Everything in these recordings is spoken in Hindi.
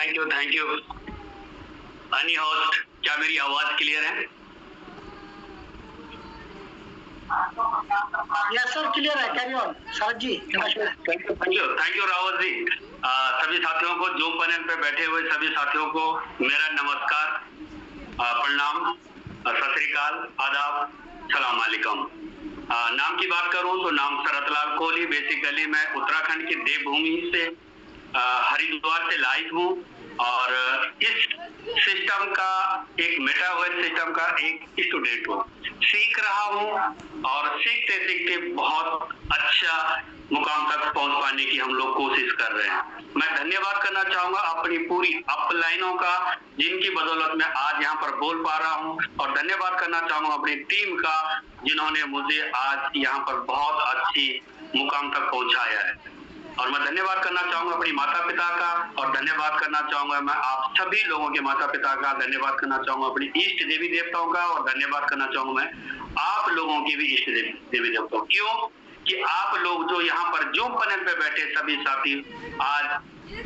Thank you. अनी होस्ट, क्या मेरी आवाज क्लियर है? यस सर, क्लियर है। Carry on Sharad ji. Thank you Rawat ji. सभी साथियों को, जूम पैनल पे बैठे हुए सभी साथियों को मेरा नमस्कार, प्रणाम, सत श्री अकाल, आदाब, सलाम अलैकुम। नाम की बात करूं तो नाम शरतलाल कोहली। बेसिकली मैं उत्तराखंड की देवभूमि से हरिद्वार से लाइव हूं और इस सिस्टम का, एक मेटावर्स सिस्टम का एक स्टूडेंट हूं। सीख रहा हूं और सीखते सीखते बहुत अच्छा मुकाम तक पहुंच पाने की हम लोग कोशिश कर रहे हैं। मैं धन्यवाद करना चाहूंगा अपनी पूरी अपलाइनों का, जिनकी बदौलत मैं आज यहाँ पर बोल पा रहा हूँ, और धन्यवाद करना चाहूंगा अपनी टीम का, जिन्होंने मुझे आज यहाँ पर बहुत अच्छी मुकाम तक पहुंचाया है। और मैं धन्यवाद करना चाहूंगा अपनी माता पिता का, और धन्यवाद करना चाहूंगा मैं आप सभी लोगों के माता पिता का, धन्यवाद करना चाहूंगा अपनी इष्ट देवी देवताओं का, और धन्यवाद करना चाहूंगा मैं आप लोगों की भी इष्ट देवी देवताओं। क्यों कि आप लोग जो यहाँ पर जूम पैनल पे बैठे सभी साथी, आज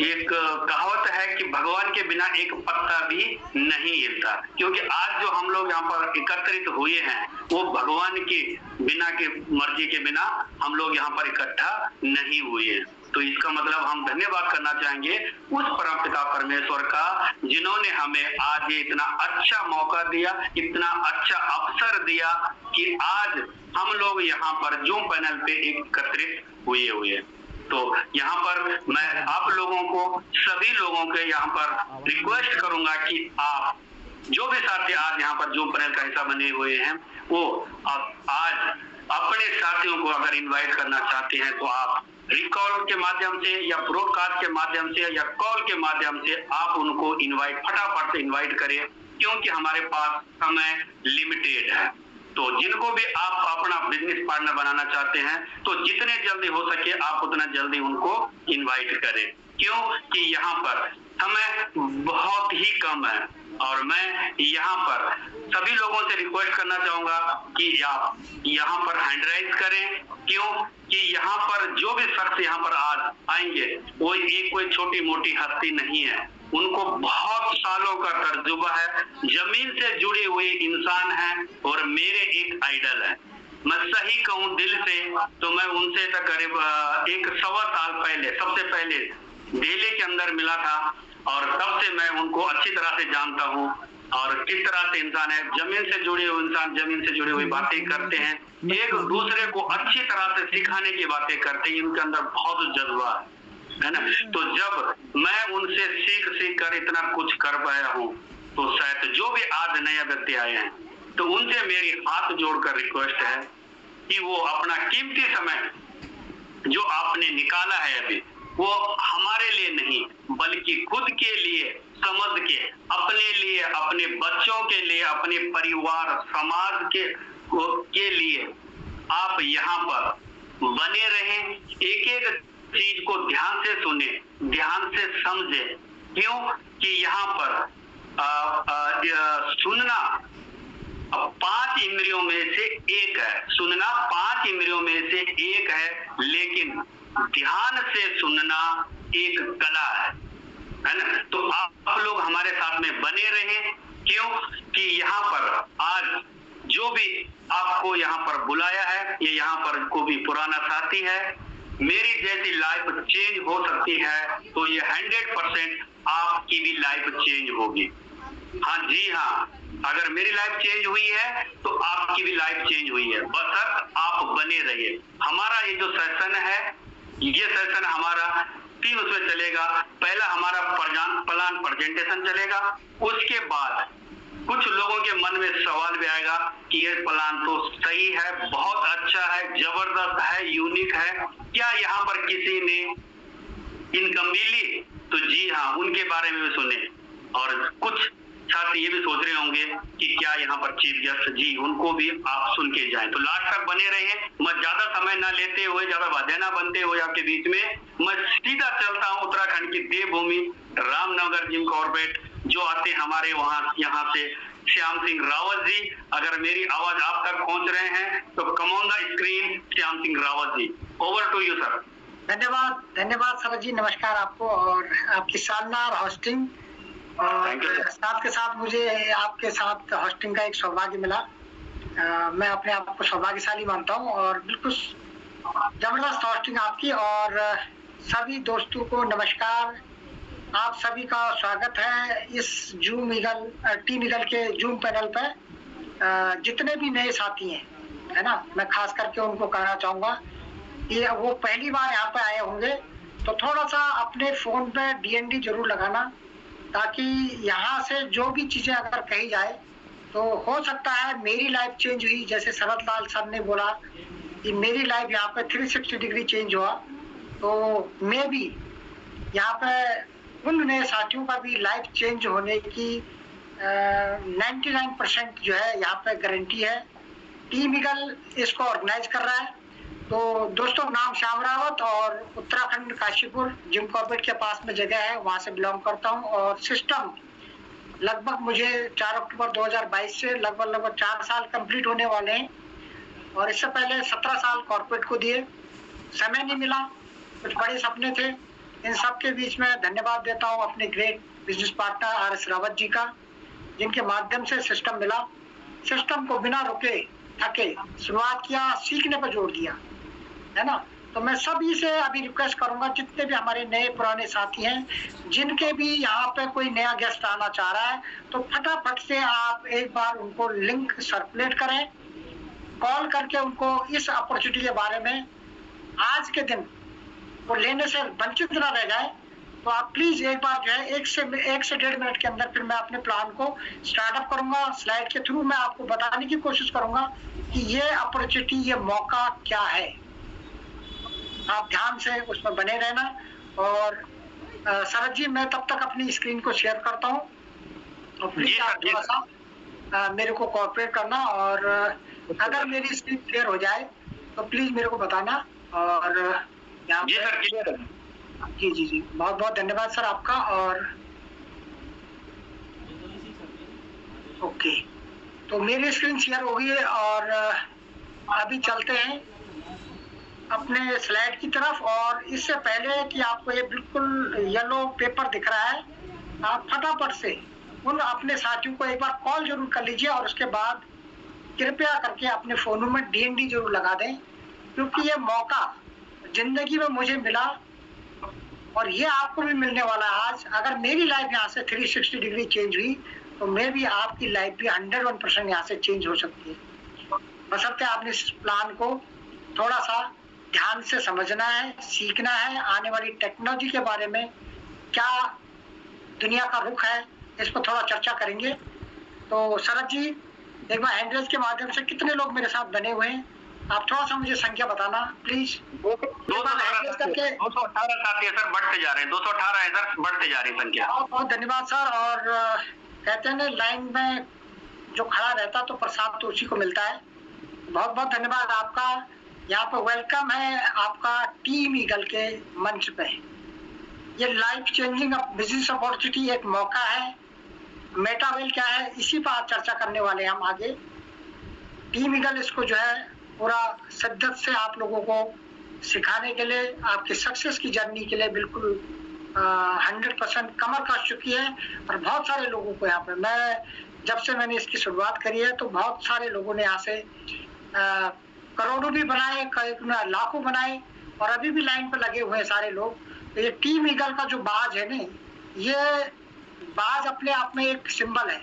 एक कहावत है कि भगवान के बिना एक पत्ता भी नहीं हिलता, क्योंकि आज जो हम लोग यहाँ पर एकत्रित हुए हैं वो भगवान के बिना, के मर्जी के बिना हम लोग यहाँ पर इकट्ठा नहीं हुए। तो इसका मतलब हम धन्यवाद करना चाहेंगे उस परमपिता परमेश्वर का, जिन्होंने हमें आज ये इतना अच्छा मौका दिया, इतना अच्छा अवसर दिया कि आज हम लोग यहाँ पर जूम पैनल पे एकत्रित हुए। तो यहाँ पर मैं आप लोगों को, सभी लोगों के यहाँ पर रिक्वेस्ट करूंगा कि आप जो भी साथी आज यहाँ पर जूम पैनल का हिस्सा बने हुए हैं, वो आज अपने साथियों को अगर इनवाइट करना चाहते हैं तो आप रिकॉल के माध्यम से या ब्रॉडकास्ट के माध्यम से या कॉल के माध्यम से आप उनको इनवाइट, फटाफट से इनवाइट करें, क्योंकि हमारे पास समय लिमिटेड है। तो जिनको भी आप अपना बिजनेस पार्टनर बनाना चाहते हैं तो जितने जल्दी हो सके आप उतना जल्दी उनको इनवाइट करें, क्यों कि यहाँ पर समय बहुत ही कम है। और मैं यहाँ पर सभी लोगों से रिक्वेस्ट करना चाहूंगा कि आप यहाँ पर हैंड राइज करें, क्यों कि यहाँ पर जो भी शख्स यहाँ पर आज आएंगे वो एक कोई छोटी मोटी हस्ती नहीं है, उनको बहुत सालों का तजुर्बा है, जमीन से जुड़े हुए इंसान हैं और मेरे एक आइडल है। मैं सही कहूँ दिल से तो मैं उनसे करीब 1.25 साल पहले, सबसे पहले दिल्ली के अंदर मिला था, और तब से मैं उनको अच्छी तरह से जानता हूँ और किस तरह से इंसान है, जमीन से जुड़े हुए इंसान जमीन से जुड़ी हुई बातें करते हैं, एक दूसरे को अच्छी तरह से सिखाने की बातें करते हैं, इनके अंदर बहुत जज्बा है ना। तो जब मैं उनसे सीख कर इतना कुछ कर पाया हूँ, तो शायद जो भी आज नया व्यक्ति आए हैं तो उनसे मेरी हाथ जोड़कर रिक्वेस्ट है कि वो अपना कीमती समय जो आपने निकाला है अभी, वो हमारे लिए नहीं बल्कि खुद के लिए समझ के, अपने लिए, अपने बच्चों के लिए, अपने परिवार समाज के लिए आप यहाँ पर बने रहें, एक एक चीज को ध्यान से सुने, ध्यान से समझे, क्यों कि यहाँ पर सुनना 5 इंद्रियों में से एक है, सुनना 5 इंद्रियों में से एक है, लेकिन ध्यान से सुनना एक कला है ना। तो आप लोग हमारे साथ में बने रहें, क्यों कि यहाँ पर आज जो भी आपको यहाँ पर बुलाया है, ये यहाँ पर को भी पुराना साथी है, मेरी जैसी लाइफ चेंज हो सकती है तो ये 100% आपकी भी लाइफ चेंज होगी। हाँ जी हाँ, अगर मेरी लाइफ चेंज हुई है तो आपकी भी लाइफ चेंज हुई है, बस आप बने रहिए। हमारा ये जो सेशन है, ये सेशन हमारा 3 उसमें चलेगा। पहला हमारा प्लान प्रेजेंटेशन चलेगा, उसके बाद कुछ लोगों के मन में सवाल भी आएगा कि ये प्लान तो सही है, बहुत अच्छा है, जबरदस्त है, यूनिक है, क्या यहाँ पर किसी ने इनकम मिली? तो जी हाँ, उनके बारे में भी सुने। और कुछ साथी ये भी सोच रहे होंगे कि क्या यहाँ पर चीफ गेस्ट, जी उनको भी आप सुन के जाएं। तो लास्ट तक बने रहे। मैं ज्यादा समय ना लेते हुए, ज्यादा बातें ना बनते हुए आपके बीच में मैं सीधा चलता हूँ उत्तराखंड की देवभूमि रामनगर जिम कॉर्पोरेट, जो आते हैं हमारे वहाँ, यहाँ से श्याम सिंह रावत जी। अगर मेरी आवाज आप तक पहुंच रहे हैं तो come on the screen Shyam Singh Rawat ji, over to you sir. धन्यवाद धन्यवाद शरद जी, नमस्कार आपको और आपकी शानदार होस्टिंग। Thank you, और sir. साथ के साथ मुझे आपके साथ होस्टिंग का एक सौभाग्य मिला। मैं अपने आप को सौभाग्यशाली मानता हूँ और बिल्कुल जबरदस्त होस्टिंग आपकी। और सभी दोस्तों को नमस्कार। आप सभी का स्वागत है इस टीम ईगल के जूम पैनल पर। जितने भी नए साथी हैं, है ना, मैं खास करके उनको कहना चाहूंगा कि वो पहली बार यहाँ पे आए होंगे तो थोड़ा सा अपने फोन पे DND जरूर लगाना, ताकि यहाँ से जो भी चीजें अगर कही जाए तो हो सकता है मेरी लाइफ चेंज हुई, जैसे शरद लाल सर ने बोला कि मेरी लाइफ यहाँ पे 360 डिग्री चेंज हुआ, तो मैं भी यहाँ पे उन नए साथियों का भी लाइफ चेंज होने की 99% जो है यहाँ पे गारंटी है। टीम ईगल इसको ऑर्गेनाइज कर रहा है। तो दोस्तों, नाम श्याम रावत और उत्तराखंड काशीपुर जिम कॉर्बेट के पास में जगह है, वहां से बिलोंग करता हूं। और सिस्टम लगभग मुझे 4 अक्टूबर 2022 से लगभग 4 साल कंप्लीट होने वाले हैं। और इससे पहले 17 साल कॉर्पोरेट को दिए, समय नहीं मिला, कुछ बड़े सपने थे। इन सब के बीच में धन्यवाद देता हूँ अपने great business partner RS Rawat ji का, जिनके माध्यम से सिस्टम मिला। सिस्टम को बिना रुके थके शुरुआत किया, सीखने पर जोर दिया, है ना। तो मैं सभी से अभी रिक्वेस्ट करूंगा, जितने भी हमारे नए पुराने साथी हैं, जिनके भी यहाँ पे कोई नया गेस्ट आना चाह रहा है, तो फटाफट से आप एक बार उनको लिंक सर्कुलेट करें, कॉल करके उनको इस अपॉर्चुनिटी के बारे में आज के दिन वो लेने से वंचित ना रह जाए। तो आप प्लीज एक बार जो है 1 से 1.5 मिनट के अंदर फिर मैं अपने प्लान को स्टार्टअप करूंगा। स्लाइड के थ्रू मैं आपको बताने की कोशिश करूंगा कि ये अपॉर्चुनिटी, ये मौका क्या है। आप ध्यान से उसमें बने रहना। और शरद जी, मैं तब तक अपनी स्क्रीन को शेयर करता हूँ, और प्लीज आप थोड़ा सा मेरे को कोऑपरेट करना। और अगर मेरी स्क्रीन शेयर हो जाए तो प्लीज मेरे को बताना। और यहाँ जी सर, क्लियर है। जी जी जी, बहुत बहुत धन्यवाद सर आपका। और ओके, तो मेरी स्क्रीन शेयर हो गई है और अभी चलते हैं अपने स्लाइड की तरफ। और इससे पहले कि आपको ये बिल्कुल येलो पेपर दिख रहा है, आप फटाफट से उन अपने साथियों को एक बार कॉल जरूर कर लीजिए, और उसके बाद कृपया करके अपने फोनों में DND जरूर लगा दें, क्योंकि ये मौका जिंदगी में मुझे मिला और ये आपको भी मिलने वाला है। आज अगर मेरी लाइफ यहाँ से 360 डिग्री चेंज हुई, तो मैं भी आपकी लाइफ भी 101% यहाँ से चेंज हो सकती है। बशर्ते आपने इस प्लान को थोड़ा सा ध्यान से समझना है, सीखना है। आने वाली टेक्नोलॉजी के बारे में क्या दुनिया का रुख है, इस पर थोड़ा चर्चा करेंगे। तो शरद जी, एक बार हैंडरेज के माध्यम से कितने लोग मेरे साथ बने हुए हैं, आप थोड़ा सा मुझे संख्या बताना प्लीज। 218 साथी है सर, बढ़ते जा रहे हैं। 218 है सर, बढ़ते जा रही है संख्या। बहुत बहुत धन्यवाद सर। और कहते हैं लाइन में जो खड़ा रहता तो प्रसाद तो उसी को मिलता है। बहुत बहुत धन्यवाद आपका। यहाँ पे वेलकम है आपका टीम ईगल के मंच पे। ये लाइफ चेंजिंग बिजनेस अपॉर्चुनिटी एक मौका है। मेटावेल क्या है, इसी पर चर्चा करने वाले हैं हम आगे। टीम ईगल इसको जो है पूरा शिद्दत से आप लोगों को सिखाने के लिए, आपके सक्सेस की जर्नी के लिए बिल्कुल 100% कमर कस चुकी है। और बहुत सारे लोगों को यहाँ पे, मैं जब से मैंने इसकी शुरुआत करी है तो बहुत सारे लोगों ने यहाँ से करोड़ों भी बनाए, कई लाखों बनाए, और अभी भी लाइन पे लगे हुए हैं सारे लोग। तो ये टीम ईगल का जो बाज है ना, ये बाज अपने आप में एक सिंबल है।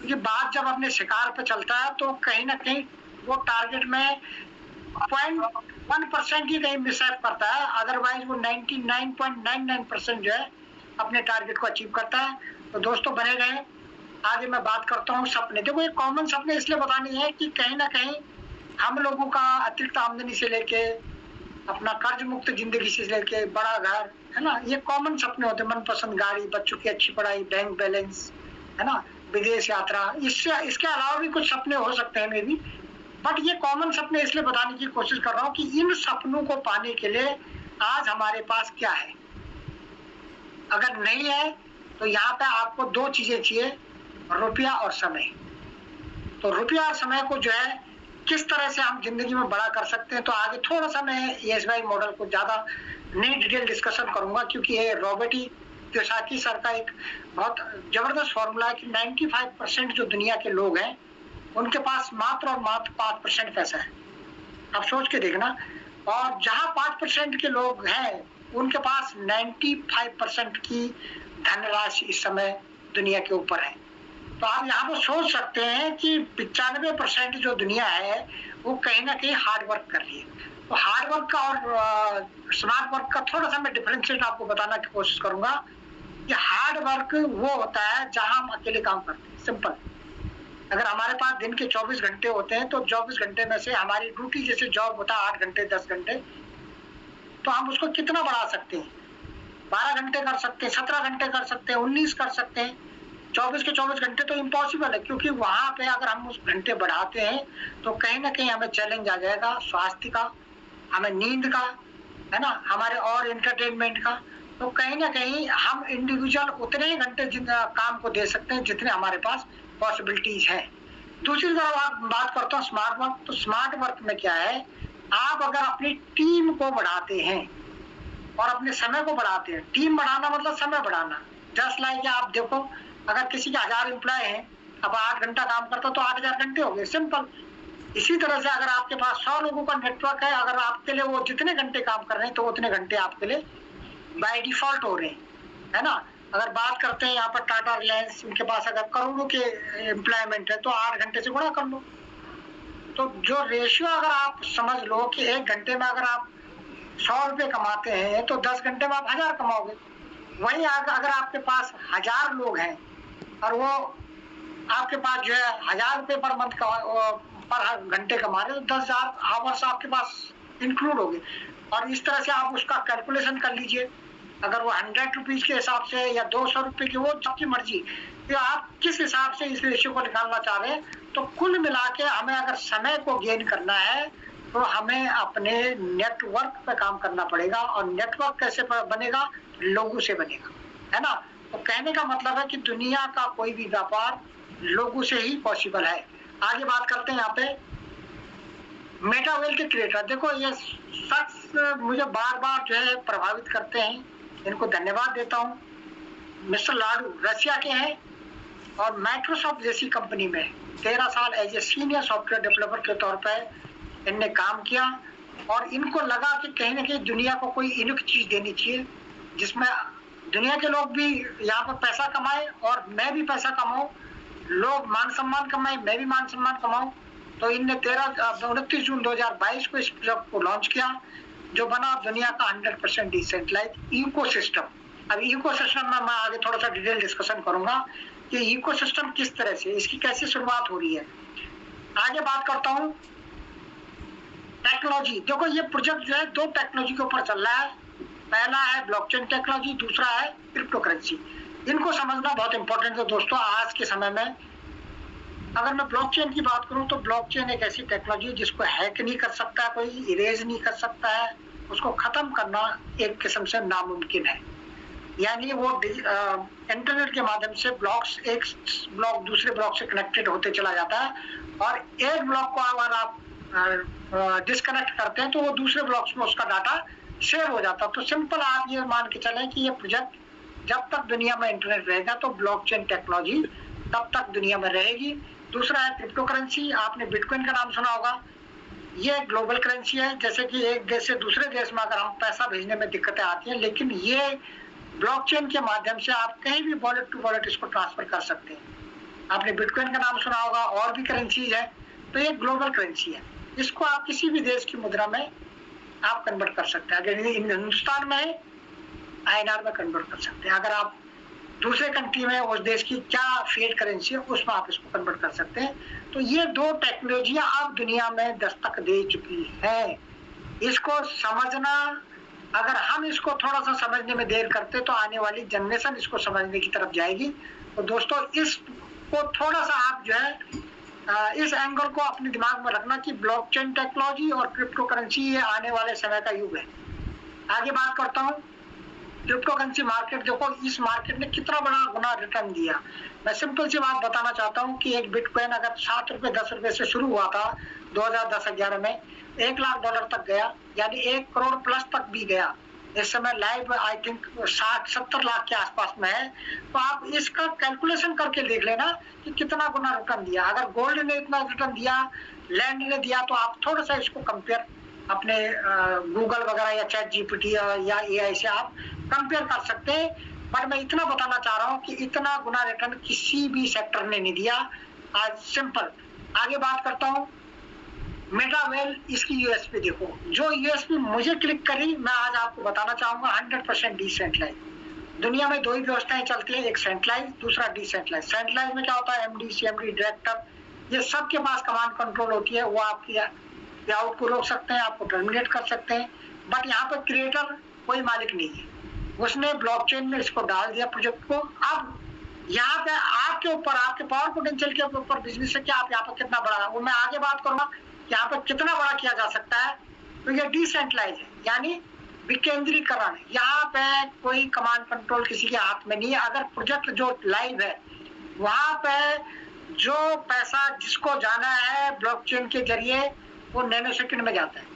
ये बाज जब अपने शिकार पे चलता है तो कहीं ना कहीं वो टारगेट में 0.1% ही कहीं मिसअप करता है, अदरवाइज वो 99.99% जो है अपने टारगेट को अचीव करता है। तो दोस्तों बने रहें, आगे मैं बात करता हूँ सपने। देखो, ये कॉमन सपने इसलिए बतानी है कि कहीं ना कहीं हम लोगों का अतिरिक्त आमदनी से लेके अपना कर्ज मुक्त जिंदगी से लेके बड़ा घर, है ना, ये कॉमन सपने होते हैं। मनपसंद गाड़ी, बच्चों की अच्छी पढ़ाई, बैंक बैलेंस, है ना, विदेश यात्रा। इसके अलावा भी कुछ सपने हो सकते हैं मे भी, बट ये कॉमन सपने इसलिए बताने की कोशिश कर रहा हूँ कि इन सपनों को पाने के लिए आज हमारे पास क्या है। अगर नहीं है तो यहाँ पे आपको 2 चीजें चाहिए, रुपया और समय। तो रुपया और समय को जो है किस तरह से हम जिंदगी में बड़ा कर सकते हैं। तो आगे थोड़ा सा मैं ESBI मॉडल को ज्यादा नहीं डिटेल डिस्कशन करूंगा, क्योंकि ये रॉबर्ट कियोसाकी सर का एक बहुत जबरदस्त फॉर्मूला है कि 95% जो दुनिया के लोग हैं उनके पास मात्र और मात्र 5% पैसा है। आप सोच के देखना, और जहां 5% के लोग हैं उनके पास 95% की धनराशि इस समय दुनिया के ऊपर है। तो आप यहाँ पर सोच सकते हैं कि 95% जो दुनिया है वो कहीं ना कहीं हार्ड वर्क कर रही है। तो हार्ड वर्क का और स्मार्ट वर्क का थोड़ा सा मैं डिफरेंशिएट आपको बताने की कोशिश करूंगा कि हार्ड वर्क वो होता है जहां हम अकेले काम करते हैं, सिंपल। अगर हमारे पास दिन के 24 घंटे होते हैं तो 24 घंटे में से हमारी ड्यूटी जैसे जॉब होता है 8 घंटे 10 घंटे, तो हम उसको कितना बढ़ा सकते हैं? 12 घंटे कर सकते हैं, 17 घंटे कर सकते हैं, 19 कर सकते हैं। 24 के 24 घंटे तो इम्पॉसिबल है, क्योंकि वहां पे अगर हम उस घंटे बढ़ाते हैं तो कहीं ना कहीं हमें चैलेंज आ जाएगा स्वास्थ्य का, हमें नींद का, है ना, हमारे और एंटरटेनमेंट का। तो कहीं ना कहीं हम इंडिविजुअल उतने ही घंटे काम को दे सकते हैं जितने हमारे पास पॉसिबिलिटीज है। दूसरी तरफ आप बात करता हूँ स्मार्ट वर्क। तो स्मार्ट वर्क में क्या है, आप अगर अपनी टीम को बढ़ाते हैं और अपने समय को बढ़ाते हैं, टीम बढ़ाना मतलब समय बढ़ाना। जस्ट लाइक आप देखो, अगर किसी के 1000 एम्प्लॉय हैं, अब 8 घंटा काम करता तो 8000 घंटे हो गए, सिंपल। इसी तरह से अगर आपके पास 100 लोगों का नेटवर्क है, अगर आपके लिए वो जितने घंटे काम कर रहे हैं तो उतने घंटे आपके लिए बाय डिफॉल्ट हो रहे हैं, है ना। अगर बात करते हैं यहाँ पर टाटा रिलायंस, उनके पास अगर करोड़ों के एम्प्लॉयमेंट है तो 8 घंटे से गुणा कर लो। तो जो रेशियो अगर आप समझ लो कि 1 घंटे में अगर आप 100 रुपए कमाते हैं तो 10 घंटे में आप 1000 कमाओगे। वही अगर आपके पास 1000 लोग हैं और वो आपके पास जो है 1000 रुपए पर मंथ पर घंटे कमा रहे, तो 10,000 आवर्स आपके पास इंक्लूड हो गए। और इस तरह से आप उसका कैलकुलेशन कर लीजिए, अगर वो 100 रुपीज के हिसाब से या 200 रुपए की, वो आपकी मर्जी कि आप किस हिसाब से इस रेशियो को निकालना चाह रहे हैं। तो कुल मिला के हमें अगर समय को गेन करना है तो हमें अपने नेटवर्क पे काम करना पड़ेगा, और नेटवर्क कैसे बनेगा? लोगों से बनेगा, है ना। तो कहने का मतलब है कि दुनिया का कोई भी व्यापार लोगों से ही पॉसिबल है। आगे बात करते हैं यहाँ पे मेटावेल के क्रिएटर। देखो ये शख्स मुझे बार बार जो है प्रभावित करते हैं, इनको धन्यवाद देता हूँ। मिस्टर लाडू रशिया के हैं और माइक्रोसॉफ्ट जैसी कंपनी में 13 साल as a senior software developer के तौर पर इनने काम किया, और इनको लगा कि कहीं ना कहीं दुनिया को कोई यूनिक चीज देनी चाहिए जिसमें दुनिया के लोग भी यहाँ पर पैसा कमाए और मैं भी पैसा कमाऊं, लोग मान सम्मान कमाए, मैं भी मान सम्मान कमाऊं। तो इनने 29 जून 2022 को इस प्रोजेक्ट को लॉन्च किया, जो बना दुनिया का 100% डिसेंट्रलाइज्ड इकोसिस्टम। अब इकोसिस्टम में मैं आगे थोड़ा सा डिटेल डिस्कशन करूंगा कि इकोसिस्टम किस तरह से, इसकी कैसे शुरुआत हो रही है। आगे बात करता हूँ टेक्नोलॉजी। देखो ये प्रोजेक्ट जो है 2 टेक्नोलॉजी के ऊपर चल रहा है। पहला है ब्लॉकचेन टेक्नोलॉजी, दूसरा है क्रिप्टो करेंसी। इनको समझना बहुत इंपॉर्टेंट है दोस्तों। आज के समय में अगर मैं ब्लॉकचेन की बात करूं तो ब्लॉकचेन एक ऐसी टेक्नोलॉजी है जिसको हैक नहीं कर सकता कोई, इरेज नहीं कर सकता है, उसको खत्म करना एक किस्म से नामुमकिन है। यानी वो इंटरनेट के माध्यम से ब्लॉक्स, एक ब्लॉक दूसरे ब्लॉक से कनेक्टेड होते चला जाता है, और एक ब्लॉक को अगर आप डिस्कनेक्ट करते हैं तो वो दूसरे ब्लॉक्स में उसका डाटा शेयर हो जाता है। तो सिंपल आप ये मान के चलें कि ये प्रोजेक्ट जब तक दुनिया में इंटरनेट रहेगा तो ब्लॉकचेन टेक्नोलॉजी तब तक दुनिया में रहेगी। दूसरा है क्रिप्टो करेंसी। आपने बिटकॉइन का नाम सुना होगा। ये ग्लोबल करेंसी है, जैसे कि एक देश से दूसरे देश में अगर हम पैसा भेजने में दिक्कतें आती हैं, लेकिन ये ब्लॉकचेन के माध्यम से आप कहीं भी वॉलेट टू वॉलेट इसको ट्रांसफर कर सकते हैं। आपने बिटकॉइन का नाम सुना होगा, और भी करेंसी है। तो ये ग्लोबल करेंसी है, इसको आप किसी भी देश की मुद्रा में आप कन्वर्ट कर सकते हैं। अगर हिंदुस्तान में है INR में कन्वर्ट कर सकते हैं। अगर आप दूसरे कंट्री में उस देश की क्या फिएट करेंसी है उसमें आप इसको कन्वर्ट कर सकते हैं। तो ये 2 टेक्नोलॉजियां अब दुनिया में दस्तक दे चुकी है। इसको समझना, अगर हम इसको थोड़ा सा समझने में देर करते तो आने वाली जनरेशन इसको समझने की तरफ जाएगी। तो दोस्तों इसको थोड़ा सा आप जो है इस एंगल को अपने दिमाग में रखना कि ब्लॉकचेन टेक्नोलॉजी और क्रिप्टो करेंसी ये आने वाले समय का युग है। आगे बात करता हूँ क्रिप्टो करेंसी मार्केट। देखो इस मार्केट ने कितना बड़ा गुना रिटर्न दिया। मैं सिंपल सी बात बताना चाहता हूँ कि एक बिटकॉइन अगर 7 रुपए 10 रुपए से शुरू हुआ था 2010-11 में $1 लाख तक गया, यानी 1 करोड़ प्लस तक भी गया। इस समय लाइव आई थिंक 60-70 लाख के आसपास में है। तो आप इसका कैलकुलेशन करके देख लेना कि कितना गुना रिटर्न दिया। अगर गोल्ड ने इतना रिटर्न दिया, लैंड ने दिया, तो आप थोड़ा सा इसको कंपेयर अपने गूगल वगैरह या चैट जीपीटी या एआई से आप कंपेयर कर सकते हैं। बट मैं इतना बताना चाह रहा हूँ कि इतना गुना रिटर्न किसी भी सेक्टर ने नहीं दिया। आज सिंपल आगे बात करता हूँ। मेटावेल, इसकी यूएसपी देखो, जो यूएसपी मुझे क्लिक करी, मैं आज आपको बताना चाहूंगा 100% डिसेंट्रलाइज। दुनिया में दो ही व्यवस्थाएं चलती है, एक सेंट्रलाइज, दूसरा डिसेंट्रलाइज। सेंट्रलाइज में क्या होता है, एमडी, सीएमडी, डायरेक्टर, ये सबके पास कमांड कंट्रोल होती है। वो आपकी पेआउट को रोक सकते हैं, आपको टर्मिनेट कर सकते हैं। बट यहाँ पर क्रिएटर कोई मालिक नहीं है, उसने ब्लॉकचेन में इसको डाल दिया प्रोजेक्ट को। अब यहाँ पे आपके ऊपर, आपके पावर पोटेंशियल के ऊपर बिजनेस है कि आप यहाँ पर कितना बड़ा, वो मैं आगे बात करूंगा, यहाँ पर कितना बड़ा किया जा सकता है। तो ये डिसेंट्रलाइज है, यानी विकेंद्रीकरण। यहाँ पे कोई कमांड कंट्रोल किसी के हाथ में नहीं है। अगर प्रोजेक्ट जो लाइव है, वहां पे जो पैसा जिसको जाना है ब्लॉकचेन के जरिए, वो नैनो सेकंड में जाता है।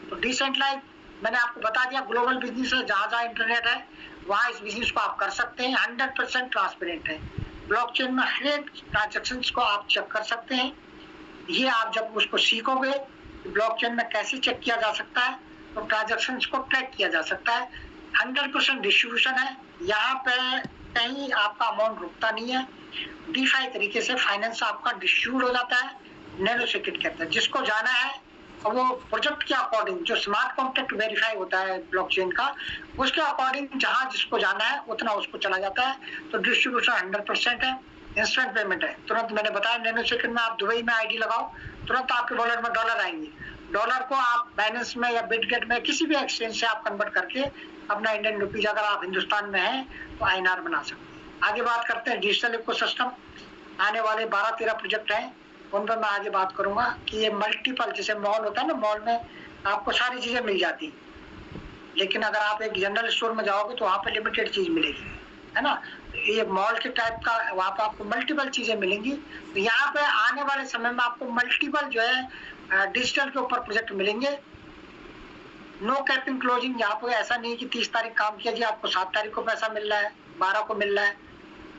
तो डिसेंट्रलाइज मैंने आपको बता दिया, ग्लोबल बिजनेस है, जहां जहां इंटरनेट है वहां इस बिजनेस को आप कर सकते हैं। 100% ट्रांसपेरेंट है। ब्लॉकचेन में हर एक ट्रांजेक्शन को आप चेक कर सकते हैं। ये आप जब उसको सीखोगे ब्लॉकचेन में कैसे चेक किया जा सकता है, तो ट्रांजेक्शन को ट्रैक किया जा सकता है। 100% डिस्ट्रीब्यूशन है, यहाँ पे कहीं आपका अमाउंट रुकता नहीं है। डीफाई तरीके से फाइनेंस आपका डिस्ट्रीब्यूट हो जाता है, नैनो सेकंड के अंदर। जिसको जाना है और वो प्रोजेक्ट के अकॉर्डिंग, जो स्मार्ट कॉन्ट्रैक्ट वेरीफाई होता है ब्लॉकचेन का, उसके अकॉर्डिंग जहां जिसको जाना है उतना उसको चला जाता है। तो डिस्ट्रीब्यूशन 100% है। इंस्टेंट पेमेंट है, तुरंत मैंने बताया नैनो सेकंड में आप दुबई में आईडी लगाओ, तुरंत आपके वॉलेट में डॉलर आएंगे। डॉलर को आप बाइनेंस में या बिटगेट में किसी भी एक्सचेंज से आप कन्वर्ट करके अपना इंडियन रुपीज, अगर आप हिंदुस्तान में हैं तो आईएनआर बना सकते हैं। आगे बात करते हैं डिजिटल इकोसिस्टम। आने वाले 12-13 प्रोजेक्ट हैं, उन पर मैं आगे बात करूंगा कि ये मल्टीपल, जैसे मॉल होता है ना, मॉल में आपको सारी चीजें मिल जाती, लेकिन अगर आप एक जनरल स्टोर में जाओगे तो वहां पर लिमिटेड चीज मिलेगी, है ना। ये मॉल के टाइप का, वहां पर आपको मल्टीपल चीजें मिलेंगी। तो यहाँ पे आने वाले समय में आपको मल्टीपल जो है डिजिटल के ऊपर प्रोजेक्ट मिलेंगे। नो कैपिंग क्लोजिंग, यहाँ पे ऐसा नहीं कि 30 तारीख काम किया जी आपको 7 तारीख को पैसा मिल रहा है, 12 को मिल रहा है।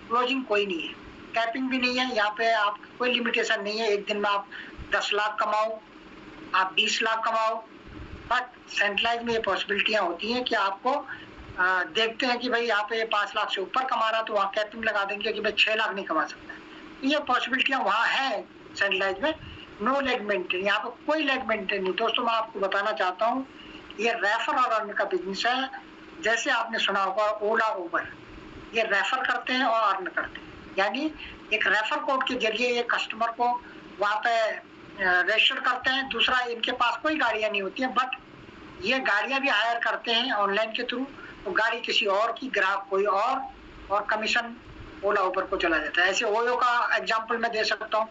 क्लोजिंग कोई नहीं है, कैपिंग भी नहीं है। यहाँ पे आप कोई लिमिटेशन नहीं है, एक दिन में आप 10 लाख कमाओ, आप 20 लाख कमाओ। बट सेंट्रलाइज में ये पॉसिबिलिटियां होती हैं कि आपको देखते हैं कि भाई यहाँ पे 5 लाख से ऊपर कमा रहा, तो वहाँ कैपिंग लगा देंगे कि भाई 6 लाख नहीं कमा सकता। ये पॉसिबिलिटियां वहाँ है सेंट्रलाइज में। नो लेग मेंटेन, यहाँ पे कोई लेग मेंटेन नहीं। दोस्तों मैं आपको बताना चाहता हूँ, ये रेफर और अर्न का बिजनेस है। जैसे आपने सुना होगा ओला, उबर, ये रेफर करते हैं और अर्न करते हैं। यानी एक रेफर कोड के जरिए ये कस्टमर को वहाँ पे रजिस्टर करते हैं। दूसरा, इनके पास कोई गाड़ियां नहीं होती हैं, बट ये गाड़ियां भी हायर करते हैं ऑनलाइन के थ्रू। तो गाड़ी किसी और की, ग्राहक कोई और कमीशन ओला उबर को चला जाता है। ऐसे ओयो का एग्जांपल मैं दे सकता हूँ।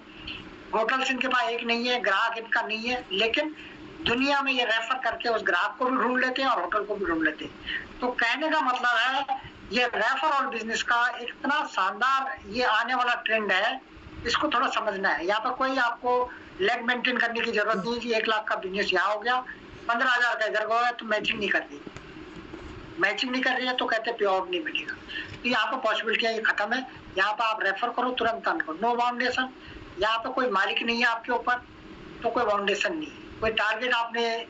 होटल्स इनके पास एक नहीं है, ग्राहक इनका नहीं है, लेकिन दुनिया में ये रेफर करके उस ग्राहक को भी ढूंढ लेते हैं और होटल को भी ढूंढ लेते हैं। तो कहने का मतलब है, ये रेफर और बिजनेस का इतना शानदार ये आने वाला ट्रेंड है, इसको थोड़ा समझना है। यहाँ पर कोई आपको लेग मेंटेन करने की जरूरत नहीं कि 1 लाख का बिजनेस यहाँ हो गया, 15,000 का इधर गया तो मैचिंग नहीं कर रही, मैचिंग नहीं कर रही है तो कहते पे आउट नहीं मिलेगा। तो यहाँ पर पॉसिबिलिटियां ये खत्म है। यहाँ पर आप रेफर करो, तुरंत अर्न करो, नो बाउंडेशन। यहाँ पे कोई मालिक नहीं है आपके ऊपर, तो कोई बाउंडेशन नहीं है। कोई टारगेट आपने,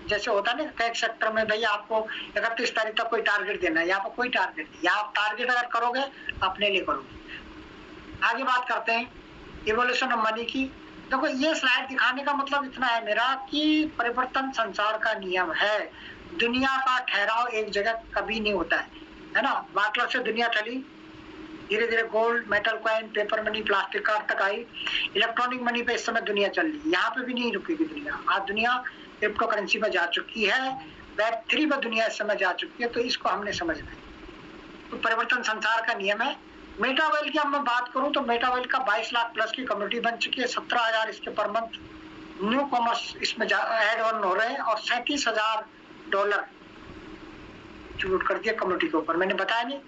जैसे होता है ना टैक्स सेक्टर में, भैया आपको 31 तारीख तक कोई टारगेट देना है, यहाँ पर कोई टारगेट नहीं। यहाँ आप टारगेट अगर करोगे अपने लिए करोगे। आगे बात करते हैं इवोल्यूशन ऑफ मनी की। देखो ये स्लाइड दिखाने का मतलब इतना है मेरा कि परिवर्तन संसार का नियम है। दुनिया का ठहराव एक जगह कभी नहीं होता है ना। बाटला से दुनिया चली, धीरे धीरे gold, metal coin, paper money, plastic card तक आई, इलेक्ट्रॉनिक मनी पे इस समय दुनिया चल रही है। यहाँ पे भी नहीं रुकेगी दुनिया। आज दुनिया क्रिप्टो करेंसी में जा चुकी है, वेब 3 में दुनिया इस समय जा चुकी है। तो इसको हमने समझना है। तो परिवर्तन संसार का नियम है। मेटावेल की अब मैं बात करूं तो मेटावेल का 22 लाख प्लस की कम्युनिटी बन चुकी है। 17,000 इसके पर मंथ न्यू कॉमर्स इसमें ऐड ऑन हो रहे हैं और $37,000 कंट्रीब्यूट कर दिया कम्युनिटी के ऊपर। मैंने बताया नहीं,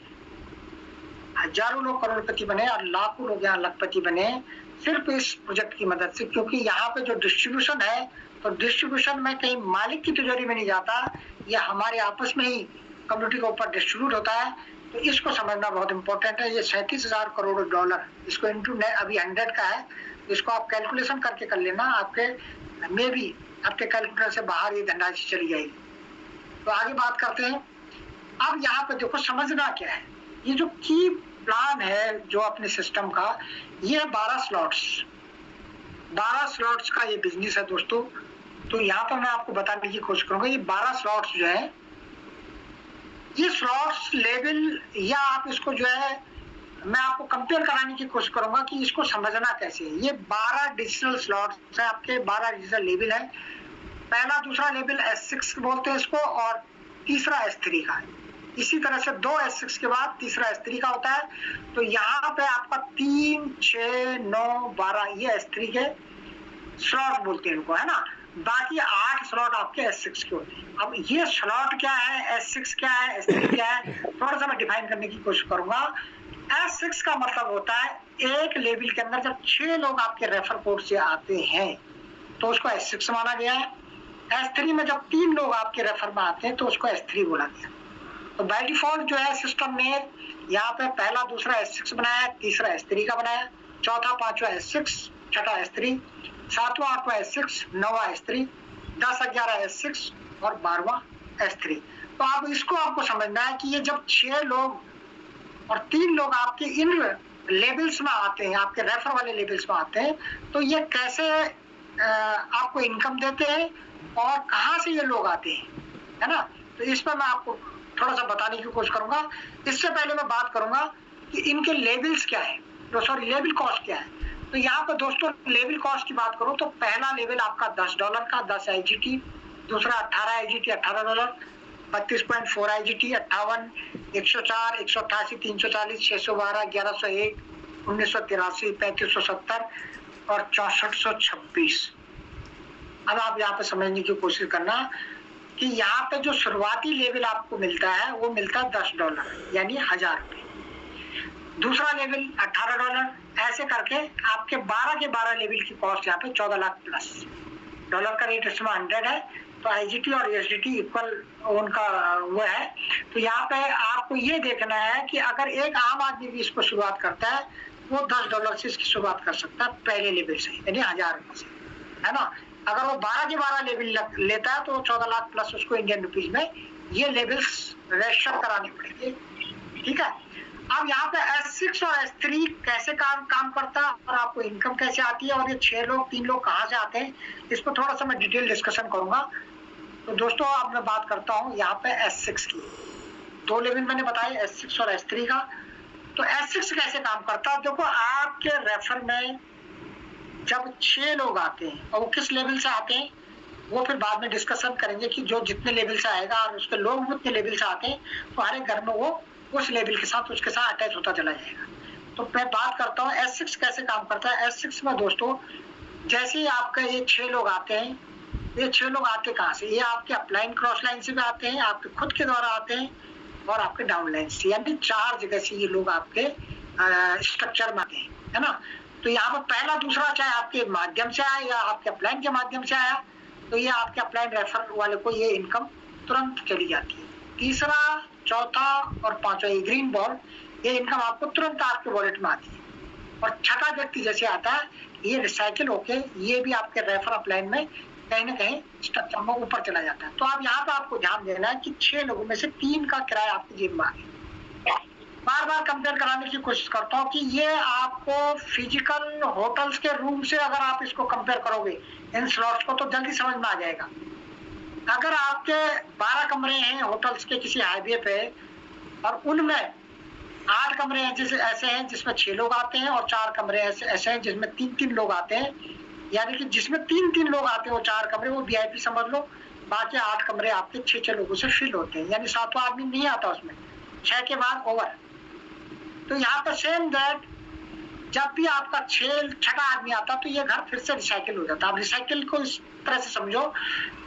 हजारों लोग करोड़पति बने और लाखों लोग यहाँ लखपति बने सिर्फ इस प्रोजेक्ट की मदद से, क्योंकि यहाँ पे जो डिस्ट्रीब्यूशन है, तो डिस्ट्रीब्यूशन में कहीं मालिक की तिजोरी में नहीं जाता, ये हमारे आपस में ही कम्युनिटी के ऊपर डिस्ट्रीब्यूट होता है। तो इसको समझना बहुत इंपॉर्टेंट है। ये 37,000 करोड़ डॉलर, इसको इंटू अभी 100 का है, इसको आप कैलकुलेशन करके कर लेना, आपके में भी आपके कैलकुलेटर से बाहर ये धनराशि चली जाएगी। तो आगे बात करते हैं। अब यहाँ पे देखो समझना क्या है, ये जो की प्लान है जो अपने सिस्टम का, ये 12 स्लॉट्स का ये बिजनेस है दोस्तों। तो यहाँ पर मैं आपको बताने की कोशिश करूंगा, ये 12 स्लॉट्स जो है, ये स्लॉट्स लेवल, या आप इसको जो है मैं आपको कंपेयर कराने की कोशिश करूंगा कि इसको समझना कैसे है। ये 12 डिजिटल स्लॉट्स है, आपके 12 डिजिटल लेवल है। पहला दूसरा लेवल S6 बोलते हैं इसको, और तीसरा S3 का है। इसी तरह से 2 S6 के बाद तीसरा S3 का होता है। तो यहाँ पे आपका 3, 6, 9, 12 ये S3 के स्लॉट बोलते हैं इनको, है ना। बाकी 8 स्लॉट आपके S6 के होते हैं। अब ये स्लॉट क्या है, S6 क्या है, S3 क्या है, थोड़ा सा मैं डिफाइन करने की कोशिश करूंगा। S6 का मतलब होता है एक लेवल के अंदर जब 6 लोग आपके रेफर कोड से आते हैं तो उसको S6 माना गया है। S3 में जब 3 लोग आपके रेफर में आते हैं तो उसको S3 बोला गया। तो बाय डिफॉल्ट जो है सिस्टम ने यहाँ पे पहला दूसरा S6 बनाया, तीसरा S3 का बनाया, चौथा पांचवा S6, छठा S3, सातवां आठवां S6, नौवां S3, 10, 11 S6 और 12वां S3। तो आप इसको आपको समझना है कि ये जब 6 लोग और 3 लोग आपके इन लेवल्स में आते हैं, आपके रेफर वाले लेवल्स में आते हैं, तो ये कैसे आपको इनकम देते हैं और कहाँ से ये लोग आते हैं, है ना। तो इस पर मैं आपको थोड़ा सा बताने की कोशिश करूंगा। इससे पहले मैं बात करूंगा कि इनके लेवल्स क्या है, सॉरी लेवल कॉस्ट क्या है। तो यहाँ पर दोस्तों लेवल कॉस्ट की बात करूं तो पहला लेवल आपका $10 का 10 IGT, दूसरा 18 IGT $18, 32.4 IGT 58, 104, 188, 340, 612, 1101, 1983, 3570 और 6426। अब आप यहाँ पे समझने की कोशिश करना कि यहाँ पे जो शुरुआती लेवल आपको मिलता है वो मिलता है $10, यानी 1000 रुपए। दूसरा लेवल $18, ऐसे करके आपके 12 के 12 लेवल की कॉस्ट यहाँ पे 14 लाख प्लस। डॉलर का रेट इसमें 100 है, तो IGT और USDT इक्वल उनका वो है। तो यहाँ पे आपको ये देखना है कि अगर एक आम आदमी भी इसको शुरुआत करता है वो $10 से इसकी शुरुआत कर सकता है पहले लेवल से, यानी 1000 रुपए से, है ना। अगर वो 12 के 12 लेवल लेता है तो 14 लाख प्लस उसको इंडियन रुपीज में ये लेवल्स रजिस्टर कराने पड़ेंगे, ठीक है। अब यहाँ पे S6 और S3 कैसे काम करता है और आपको इनकम कैसे आती है और ये 6 लोग 3 लोग कहाँ से आते हैं, इस पर थोड़ा सा मैं डिटेल डिस्कशन करूंगा। तो दोस्तों अब मैं बात करता हूँ यहाँ पे S6 की। 2 लेवल मैंने बताया, S6 और S3 का। तो S6 कैसे काम करता है, देखो आपके रेफर में जब 6 लोग आते हैं और वो किस लेवल से आते हैं वो फिर बाद में डिस्कशन करेंगे कि जो जितने लेवल से आएगा और उसके लोग उतने लेवल से आते हैं तो हर एक घर में वो उस लेवल के साथ उसके साथ अटैच होता चला जाएगा। तो मैं बात करता हूँ S6 कैसे काम करता है। S6 में दोस्तों जैसे ही आपका ये 6 लोग आते हैं, ये 6 लोग आते कहाँ से, ये आपके अपलाइन क्रॉस लाइन से भी आते हैं, आपके खुद के द्वारा आते हैं और आपके डाउन लाइन से, यानी 4 जगह से ये लोग आपके स्ट्रक्चर में आते हैं, है ना। तो यहाँ पर पहला दूसरा चाहे आपके माध्यम से आया या आपके अपलाइन के माध्यम से आया तो ये आपके अपलाइन रेफर वाले को ये इनकम तुरंत चली जाती है। तीसरा, चौथा और पांचवा ये ग्रीन बॉल, ये इनकम आपको तुरंत आपके वॉलेट में आती है। और छठा व्यक्ति जैसे आता है ये रिसाइकिल होके ये भी आपके रेफर अपलाइन में कहीं ना कहीं स्ट्रक्चर में ऊपर चला जाता है। तो अब यहाँ पे आपको ध्यान देना है कि 6 लोगों में से 3 का किराया आपकी जेब में आ गया। बार बार कंपेयर कराने की कोशिश करता हूँ कि ये आपको फिजिकल होटल्स के रूम से अगर आप इसको कंपेयर करोगे इन स्लॉट्स को तो जल्दी समझ में आ जाएगा। अगर आपके 12 कमरे हैं होटल्स के किसी हाईवे पे और उनमें 8 कमरे हैं जैसे ऐसे हैं जिसमें 6 लोग आते हैं और 4 कमरे ऐसे हैं जिसमें 3-3 लोग आते हैं, यानी कि जिसमें 3-3 लोग आते हैं वो 4 कमरे वो VIP समझ लो, बाकी 8 कमरे आपके 6-6 लोगों से फिल होते हैं, यानी 7वां आदमी नहीं आता उसमें, 6 के बाद ओवर। तो यहाँ पर सेम दैट जब भी आपका 6ठा आदमी आता तो ये घर फिर से रिसाइकिल हो जाता है। आप रिसाइकिल को इस तरह से समझो,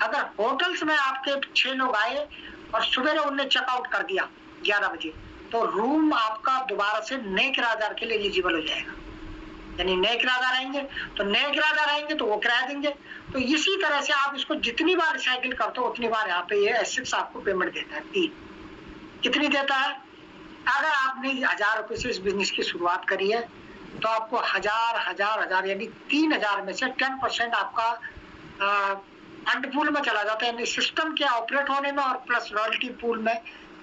अगर होटल्स में आपके 6 लोग आए और सुबह उनने चेकआउट कर दिया 11 बजे तो रूम आपका दोबारा से नए किराएदार के लिए एलिजिबल हो जाएगा। यानी नए किराएदार आएंगे तो नए किराएदार आएंगे तो वो किराया देंगे। तो इसी तरह से आप इसको जितनी बार रिसाइकिल करते हो उतनी बार यहाँ पे ये S6 आपको पेमेंट देता है। 3 कितनी देता है? अगर आपने 1000 रुपए से इस बिजनेस की शुरुआत करी है तो आपको 1000 यानी 3000 में से 10% आपका फंड पूल में चला जाता है, यानी सिस्टम के ऑपरेट होने में और प्लस रॉयल्टी पूल में,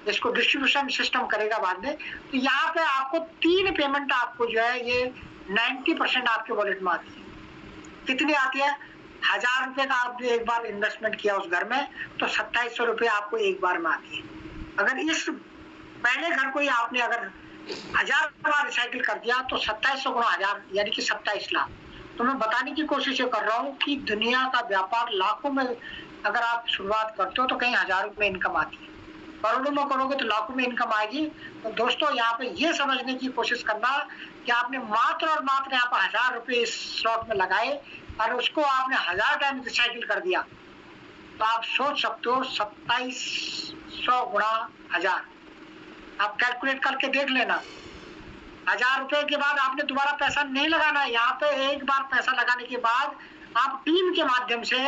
इसको डिस्ट्रीब्यूशन सिस्टम करेगा बाद में। तो यहाँ पे आपको 3 पेमेंट आपको जो है ये 90% आपके वॉलेट में आती है। कितनी आती है? 1000 रुपए का आपने एक बार इन्वेस्टमेंट किया उस घर में तो 2700 रुपए आपको एक बार में आती है। अगर इस पहले घर को ही आपने अगर 1000 बार रिसाइकिल कर दिया तो 2700 गुणा 1000 यानी कि 27 लाख। तो मैं बताने की कोशिश कर रहा हूँ कि दुनिया का व्यापार लाखों में अगर आप शुरुआत करते हो तो कहीं हजारों में इनकम आती है, करोड़ों में करोगे तो लाखों में इनकम आएगी। तो दोस्तों यहाँ पे ये समझने की कोशिश करना कि आपने मात्र और मात्र यहाँ पर 1000 रुपए इस स्लॉट में लगाए और उसको आपने 1000 टाइम रिसाइकिल कर दिया तो आप सोच सकते हो 2700 गुणा 1000। आप कैलकुलेट करके देख लेना। 1000 रुपए के बाद आपने दोबारा पैसा नहीं लगाना है। यहाँ पे एक बार पैसा लगाने के बाद आप टीम के माध्यम से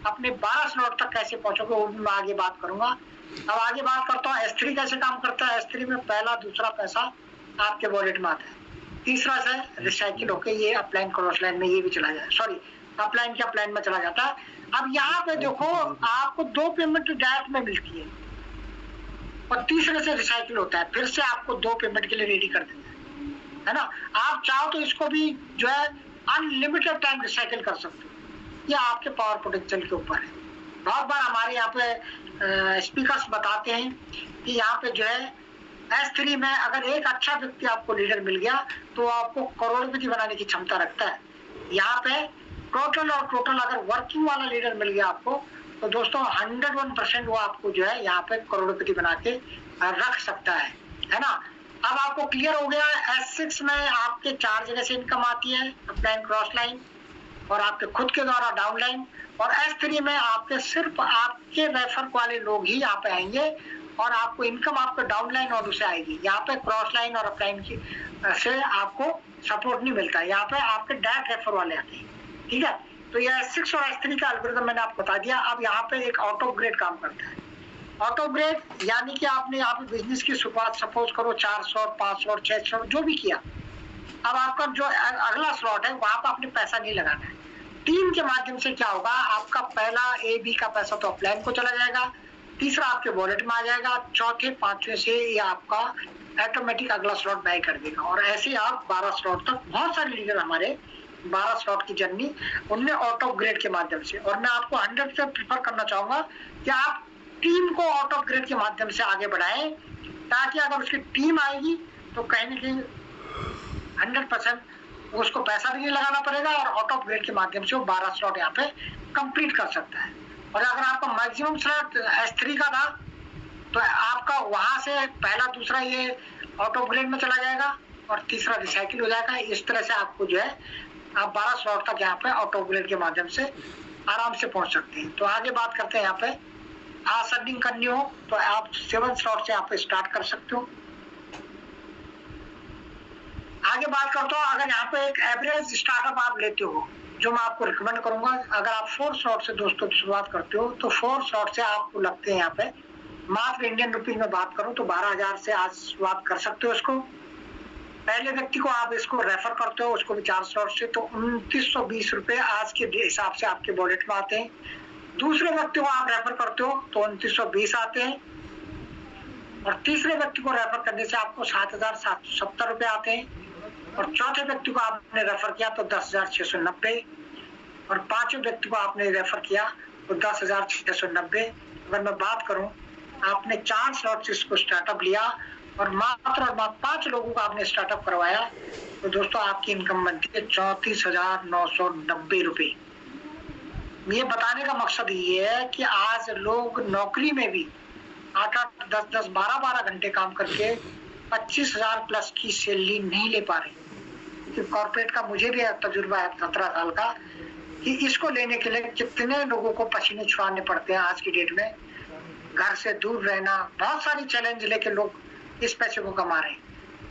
अपने 12 स्लॉट तक कैसे पहुंचोगे वो भी मैं आगे बात करूंगा। अब आगे बात करता हूँ S3 कैसे काम करता है। S3 में पहला दूसरा पैसा आपके वॉलेट में आता है, तीसरा से रिसाइकिल होके ये अपलाइन क्रॉस लाइन में ये भी चला जाए, सॉरी अपलाइन के अपलाइन में चला जाता है। अब यहाँ पे देखो आपको 2 पेमेंट डायरेक्ट में मिलती है और तीसरे से रिसाइकिल होता है, फिर से आपको 2 पेमेंट के लिए रेडी कर देते हैं, है ना। आप चाहो तो इसको भी जो है अनलिमिटेड टाइम रिसाइकिल कर सकते हो, ये आपके पावर पोटेंशियल के ऊपर है। बहुत बार हमारे यहाँ पे स्पीकर्स बताते हैं कि यहाँ पे जो है S3 में अगर एक अच्छा व्यक्ति आपको लीडर मिल गया तो आपको करोड़पति बनाने की क्षमता रखता है। यहाँ पे टोटल अगर वर्किंग वाला लीडर मिल गया आपको तो दोस्तों 101% वो आपको जो है यहाँ पे करोड़पति बना के रख सकता है ना। अब आपको क्लियर हो गया। S6 में आपके 4 जगह से इनकम आती है, अपलाइन क्रॉस लाइन और आपके खुद के द्वारा डाउन लाइन, और S3 में आपके सिर्फ आपके रेफर वाले लोग ही यहाँ पे आएंगे और आपको इनकम आपको डाउन लाइन और उसे आएगी। यहाँ पे क्रॉस लाइन और अपलाइन की से आपको सपोर्ट नहीं मिलता है, यहाँ पे आपके डायरेक्ट रेफर वाले आते हैं, ठीक है। तो ये S6 और S3 का एल्गोरिथम मैंने आपको बता दिया। अब यहाँ पे एक ऑटो ग्रेड काम करता है। ऑटो ग्रेड यानी कि आपने यहाँ पे बिजनेस की शुरुआत सपोज करो 400, 500, 600 जो भी किया, अब आपका जो अगला स्लॉट है वहां पर आपने पैसा नहीं लगाना है। टीम के माध्यम से क्या होगा, आपका पहला A, B का पैसा तो अपलाइन को चला जाएगा, तीसरा आपके वॉलेट में आ जाएगा, चौथे 5वें से ये आपका ऑटोमेटिक अगला स्लॉट बाय कर देगा। और ऐसे आप 12 स्लॉट तक, बहुत सारे लीडर हमारे 12 स्लॉट की जर्नी उनने ऑटो ग्रेड के माध्यम से, और मैं आपको 100% प्रिफर करना चाहूंगा कि आप टीम को ऑटो ग्रेड के माध्यम से आगे बढ़ाएं, ताकि अगर उसकी टीम आएगी तो कहीं ना कहीं 100% उसको पैसा भी नहीं लगाना पड़ेगा और ऑटो ग्रेड के माध्यम से वो 12 स्लॉट यहाँ पे कंप्लीट कर सकता है। और अगर आपका मैक्सिमम स्लॉट S3 का था तो आपका वहां से पहला दूसरा ये ऑटो ग्रेड में चला जाएगा और तीसरा रिसाइकिल हो जाएगा। इस तरह से आपको जो है आप 12 स्लॉट तक यहाँ पे ऑटो ग्रेड के माध्यम से आराम से पहुंच सकते हैं। तो आगे बात करते हैं। यहाँ पे सेटिंग करनी हो तो आप 7 स्लॉट से यहाँ पे स्टार्ट कर सकते हो। आगे बात करता हूँ, अगर यहाँ पे एक एवरेज स्टार्टअप आप लेते हो जो मैं आपको रिकमेंड करूंगा, अगर आप 4 स्लॉट से दोस्तों शुरुआत करते हो तो 4 स्लॉट से आपको लगते हैं यहाँ पे मात्र इंडियन रुपीज में बात करूं तो 12,000 से आज शुरुआत कर सकते हो। इसको पहले व्यक्ति को आप इसको रेफर करते हो उसको भी 4 स्लॉट से तो 2920 रुपए आज के हिसाब से आपके वॉलेट में आते हैं। दूसरे व्यक्ति को आप रेफर करते हो तो 2920 आते हैं और तीसरे व्यक्ति को रेफर करने से आपको 7,770 रुपए आते हैं और चौथे व्यक्ति को आपने रेफर किया तो 10,690 और पांचवें व्यक्ति को आपने रेफर किया तो 10,690। अगर मैं बात करूं, आपने 4 स्लॉट से इसको स्टार्टअप लिया और मात्र 5 लोगों को आपने स्टार्टअप करवाया तो दोस्तों आपकी इनकम बनती है 34,990 रुपए। ये बताने का मकसद ये है कि आज लोग नौकरी में भी 8-8, 10-10, 12-12 घंटे काम करके 25,000 प्लस की सैलरी नहीं ले पा रहे। कॉर्पोरेट का मुझे भी तजुर्बा है 17 साल का कि इसको लेने के लिए कितने लोगों को पसीने छुड़ाने पड़ते हैं। आज की डेट में घर से दूर रहना, बहुत सारी चैलेंज लेके लोग इस पैसे को कमा रहे हैं।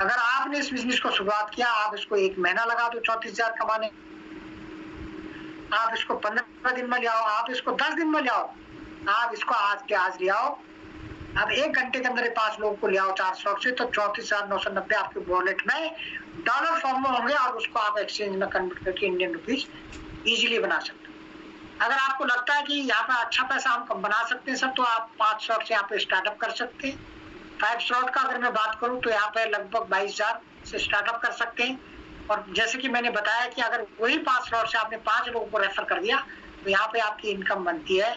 अगर आपने इस बिजनेस को शुरुआत किया, आप इसको 1 महीना लगा दो 34,000 कमाने, आप इसको 15 दिन में ले आओ, आप इसको 10 दिन में ले आओ, आप इसको आज के आज ले आओ, आप 1 घंटे के अंदर 5 लोगों को ले आओ 4 स्टॉक से, तो 34,990 आपके वॉलेट में डॉलर फॉर्म में होंगे और उसको आप एक्सचेंज में कन्वर्ट करके इंडियन रुपीज इजीली बना सकते हैं। अगर आपको लगता है कि यहाँ पे अच्छा पैसा हम कम बना सकते हैं सर, तो आप 5 स्लॉट से यहाँ पे स्टार्टअप कर सकते हैं। 5 स्लॉट का अगर मैं बात करूँ तो यहाँ पे लगभग 22,000 से स्टार्टअप कर सकते हैं। और जैसे कि मैंने बताया कि अगर वही 5 स्लॉट से आपने 5 लोगों को रेफर कर दिया तो यहाँ पे आपकी इनकम बनती है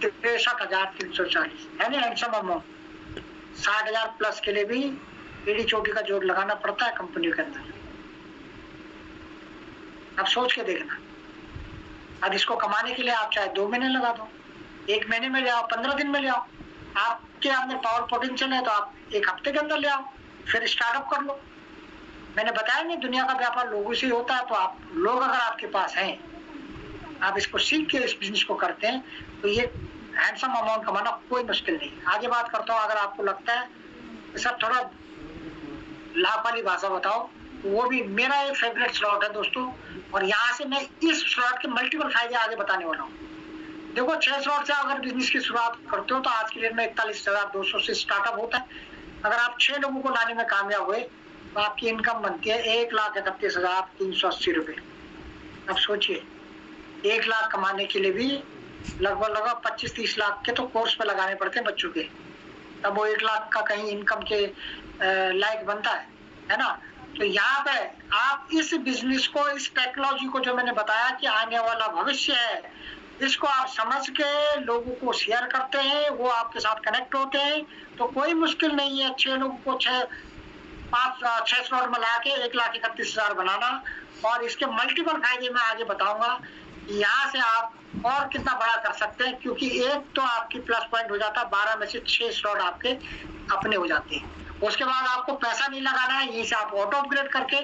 63,340, है ना, हैंडसम अमाउंट। 60,000 प्लस के लिए भी एड़ी चोटी का जोड़ लगाना पड़ता है कंपनी के अंदर। आप सोच के देखना, अब इसको कमाने के लिए आप चाहे 2 महीने लगा दो, 1 महीने में ले आओ, 15 दिन में ले आओ, आपके अंदर पावर पोटेंशियल है तो आप 1 हफ्ते के अंदर ले आओ, फिर स्टार्टअप कर लो। मैंने बताया नहीं, दुनिया का व्यापार लोगों से होता है, तो आप लोग अगर आपके पास हैं, आप इसको सीख के इस बिजनेस को करते हैं तो ये हैंडसम अमाउंट कमाना कोई मुश्किल नहीं। आगे बात करता हूँ, अगर आपको लगता है सर थोड़ा लाभ वाली भाषा बताओ, वो भी मेरा एक फेवरेट स्लॉट है दोस्तों, और यहाँ से मैं इस स्लॉट के मल्टीपल फायदे आगे बताने वाला हूँ। देखो 6 स्लॉट से अगर बिजनेस की शुरुआत करते हो तो आज के डेट में 41,200 से स्टार्टअप होता है। अगर आप 6 लोगों को लाने में कामयाब हुए तो आपकी इनकम बनती है 1,31,380 रुपए। अब सोचिए 1 लाख कमाने के लिए भी लगभग 25-30 लाख के तो कोर्स पे लगाने पड़ते हैं बच्चों के, तब वो 1 लाख का कहीं इनकम के लायक बनता है ना। तो यहाँ पे आप इस बिजनेस को, इस टेक्नोलॉजी को जो मैंने बताया कि आने वाला भविष्य है, इसको आप समझ के लोगों को शेयर करते हैं, वो आपके साथ कनेक्ट होते हैं, तो कोई मुश्किल नहीं है 6 लोगों को 6 स्लॉट में ला के 1,31,000 बनाना। और इसके मल्टीपल फायदे मैं आगे बताऊंगा। यहाँ से आप और कितना बड़ा कर सकते हैं, क्योंकि एक तो आपकी प्लस पॉइंट हो जाता है, 12 में से 6 स्लॉट आपके अपने हो जाते हैं। उसके बाद आपको पैसा नहीं लगाना है, यहीं से आप ऑटो अपग्रेड करके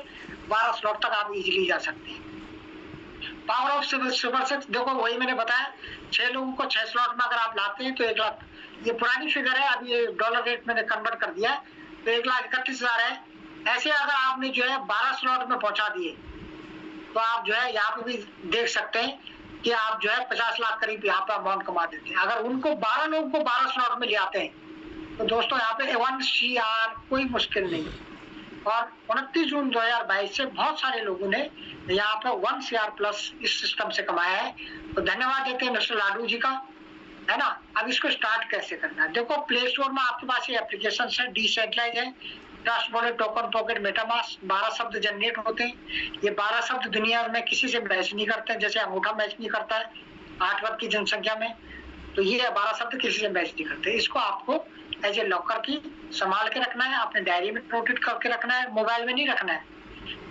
12 स्लॉट तक आप इजीली जा सकते हैं। पावर ऑफ सुपर 6 देखो, वही मैंने बताया, 6 लोगों को 6 स्लॉट में अगर आप लाते हैं तो 1 लाख, ये पुरानी फिगर है, अभी ये डॉलर रेट मैंने कन्वर्ट कर दिया है, तो 1,31,000 है। ऐसे अगर आपने जो है 12 स्लॉट में पहुंचा दिए तो आप जो है यहाँ पे भी देख सकते हैं कि आप जो है 50 लाख करीब यहाँ पे अमाउंट कमा देते हैं। अगर उनको 12 लोगों को 12 स्लॉट में ले आते हैं तो दोस्तों यहाँ पे 1 CR कोई मुश्किल नहीं। और 29 जून 2022 से बहुत सारे लोगों ने यहाँ पे 1 CR प्लस इस सिस्टम से कमाया है। तो धन्यवाद देते हैं मिस्टर लाडू जी का, है ना। अब इसको स्टार्ट कैसे करना है, देखो प्ले स्टोर में आपके पास ये एप्लीकेशन है, डिसेंट्रलाइज है, trust wallet, token pocket, MetaMask, 12 शब्द जनरेट होते हैं। ये 12 शब्द दुनिया में किसी से मैच नहीं करते, जैसे अंगूठा मैच नहीं करता है 8 वर्ग की जनसंख्या में, तो ये 12 शब्द किसी से मैच नहीं करते। इसको आपको एज ए लॉकर की संभाल के रखना है, अपने डायरी में नोटेट करके रखना है, मोबाइल में नहीं रखना है।